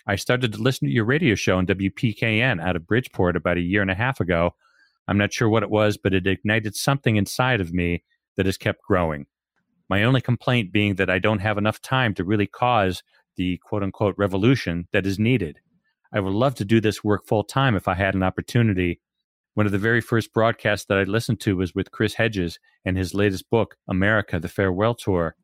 I started to listen to your radio show on WPKN out of Bridgeport about a year and a half ago. I'm not sure what it was, but it ignited something inside of me that has kept growing. My only complaint being that I don't have enough time to really cause the quote-unquote revolution that is needed. I would love to do this work full-time if I had an opportunity. One of the very first broadcasts that I listened to was with Chris Hedges and his latest book, America, the Farewell Tour.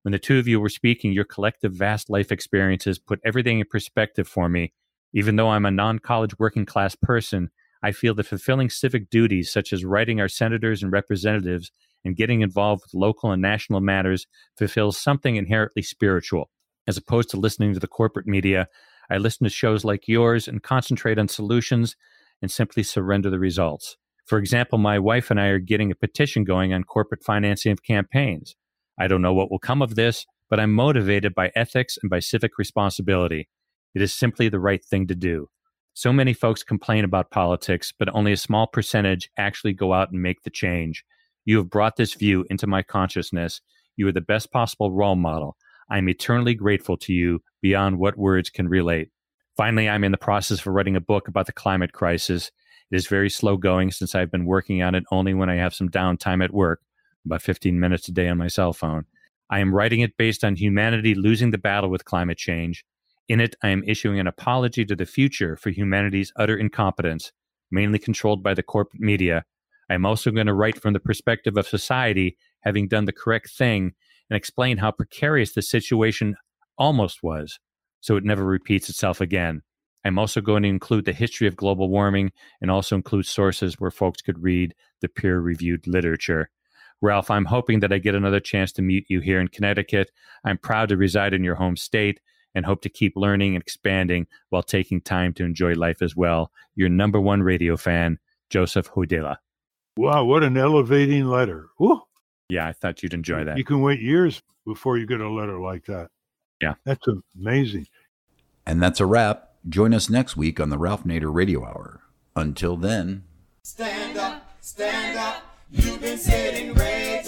When the two of you were speaking, your collective vast life experiences put everything in perspective for me. Even though I'm a non-college working-class person, I feel that fulfilling civic duties such as writing our senators and representatives and getting involved with local and national matters fulfills something inherently spiritual. As opposed to listening to the corporate media, I listen to shows like yours and concentrate on solutions and simply surrender the results. For example, my wife and I are getting a petition going on corporate financing of campaigns. I don't know what will come of this, but I'm motivated by ethics and by civic responsibility. It is simply the right thing to do. So many folks complain about politics, but only a small percentage actually go out and make the change. You have brought this view into my consciousness. You are the best possible role model. I am eternally grateful to you beyond what words can relate. Finally, I'm in the process of writing a book about the climate crisis. It is very slow going since I've been working on it only when I have some downtime at work, about 15 minutes a day on my cell phone. I am writing it based on humanity losing the battle with climate change. In it, I am issuing an apology to the future for humanity's utter incompetence, mainly controlled by the corporate media. I am also going to write from the perspective of society having done the correct thing and explain how precarious the situation almost was, so it never repeats itself again. I'm also going to include the history of global warming and also include sources where folks could read the peer-reviewed literature. Ralph, I'm hoping that I get another chance to meet you here in Connecticut. I'm proud to reside in your home state and hope to keep learning and expanding while taking time to enjoy life as well. Your number one radio fan, Joseph Hodela. Wow, what an elevating letter. Woo. Yeah, I thought you'd enjoy that. You can wait years before you get a letter like that. Yeah. That's amazing. And that's a wrap. Join us next week on the Ralph Nader Radio Hour. Until then. Stand up, you've been sitting way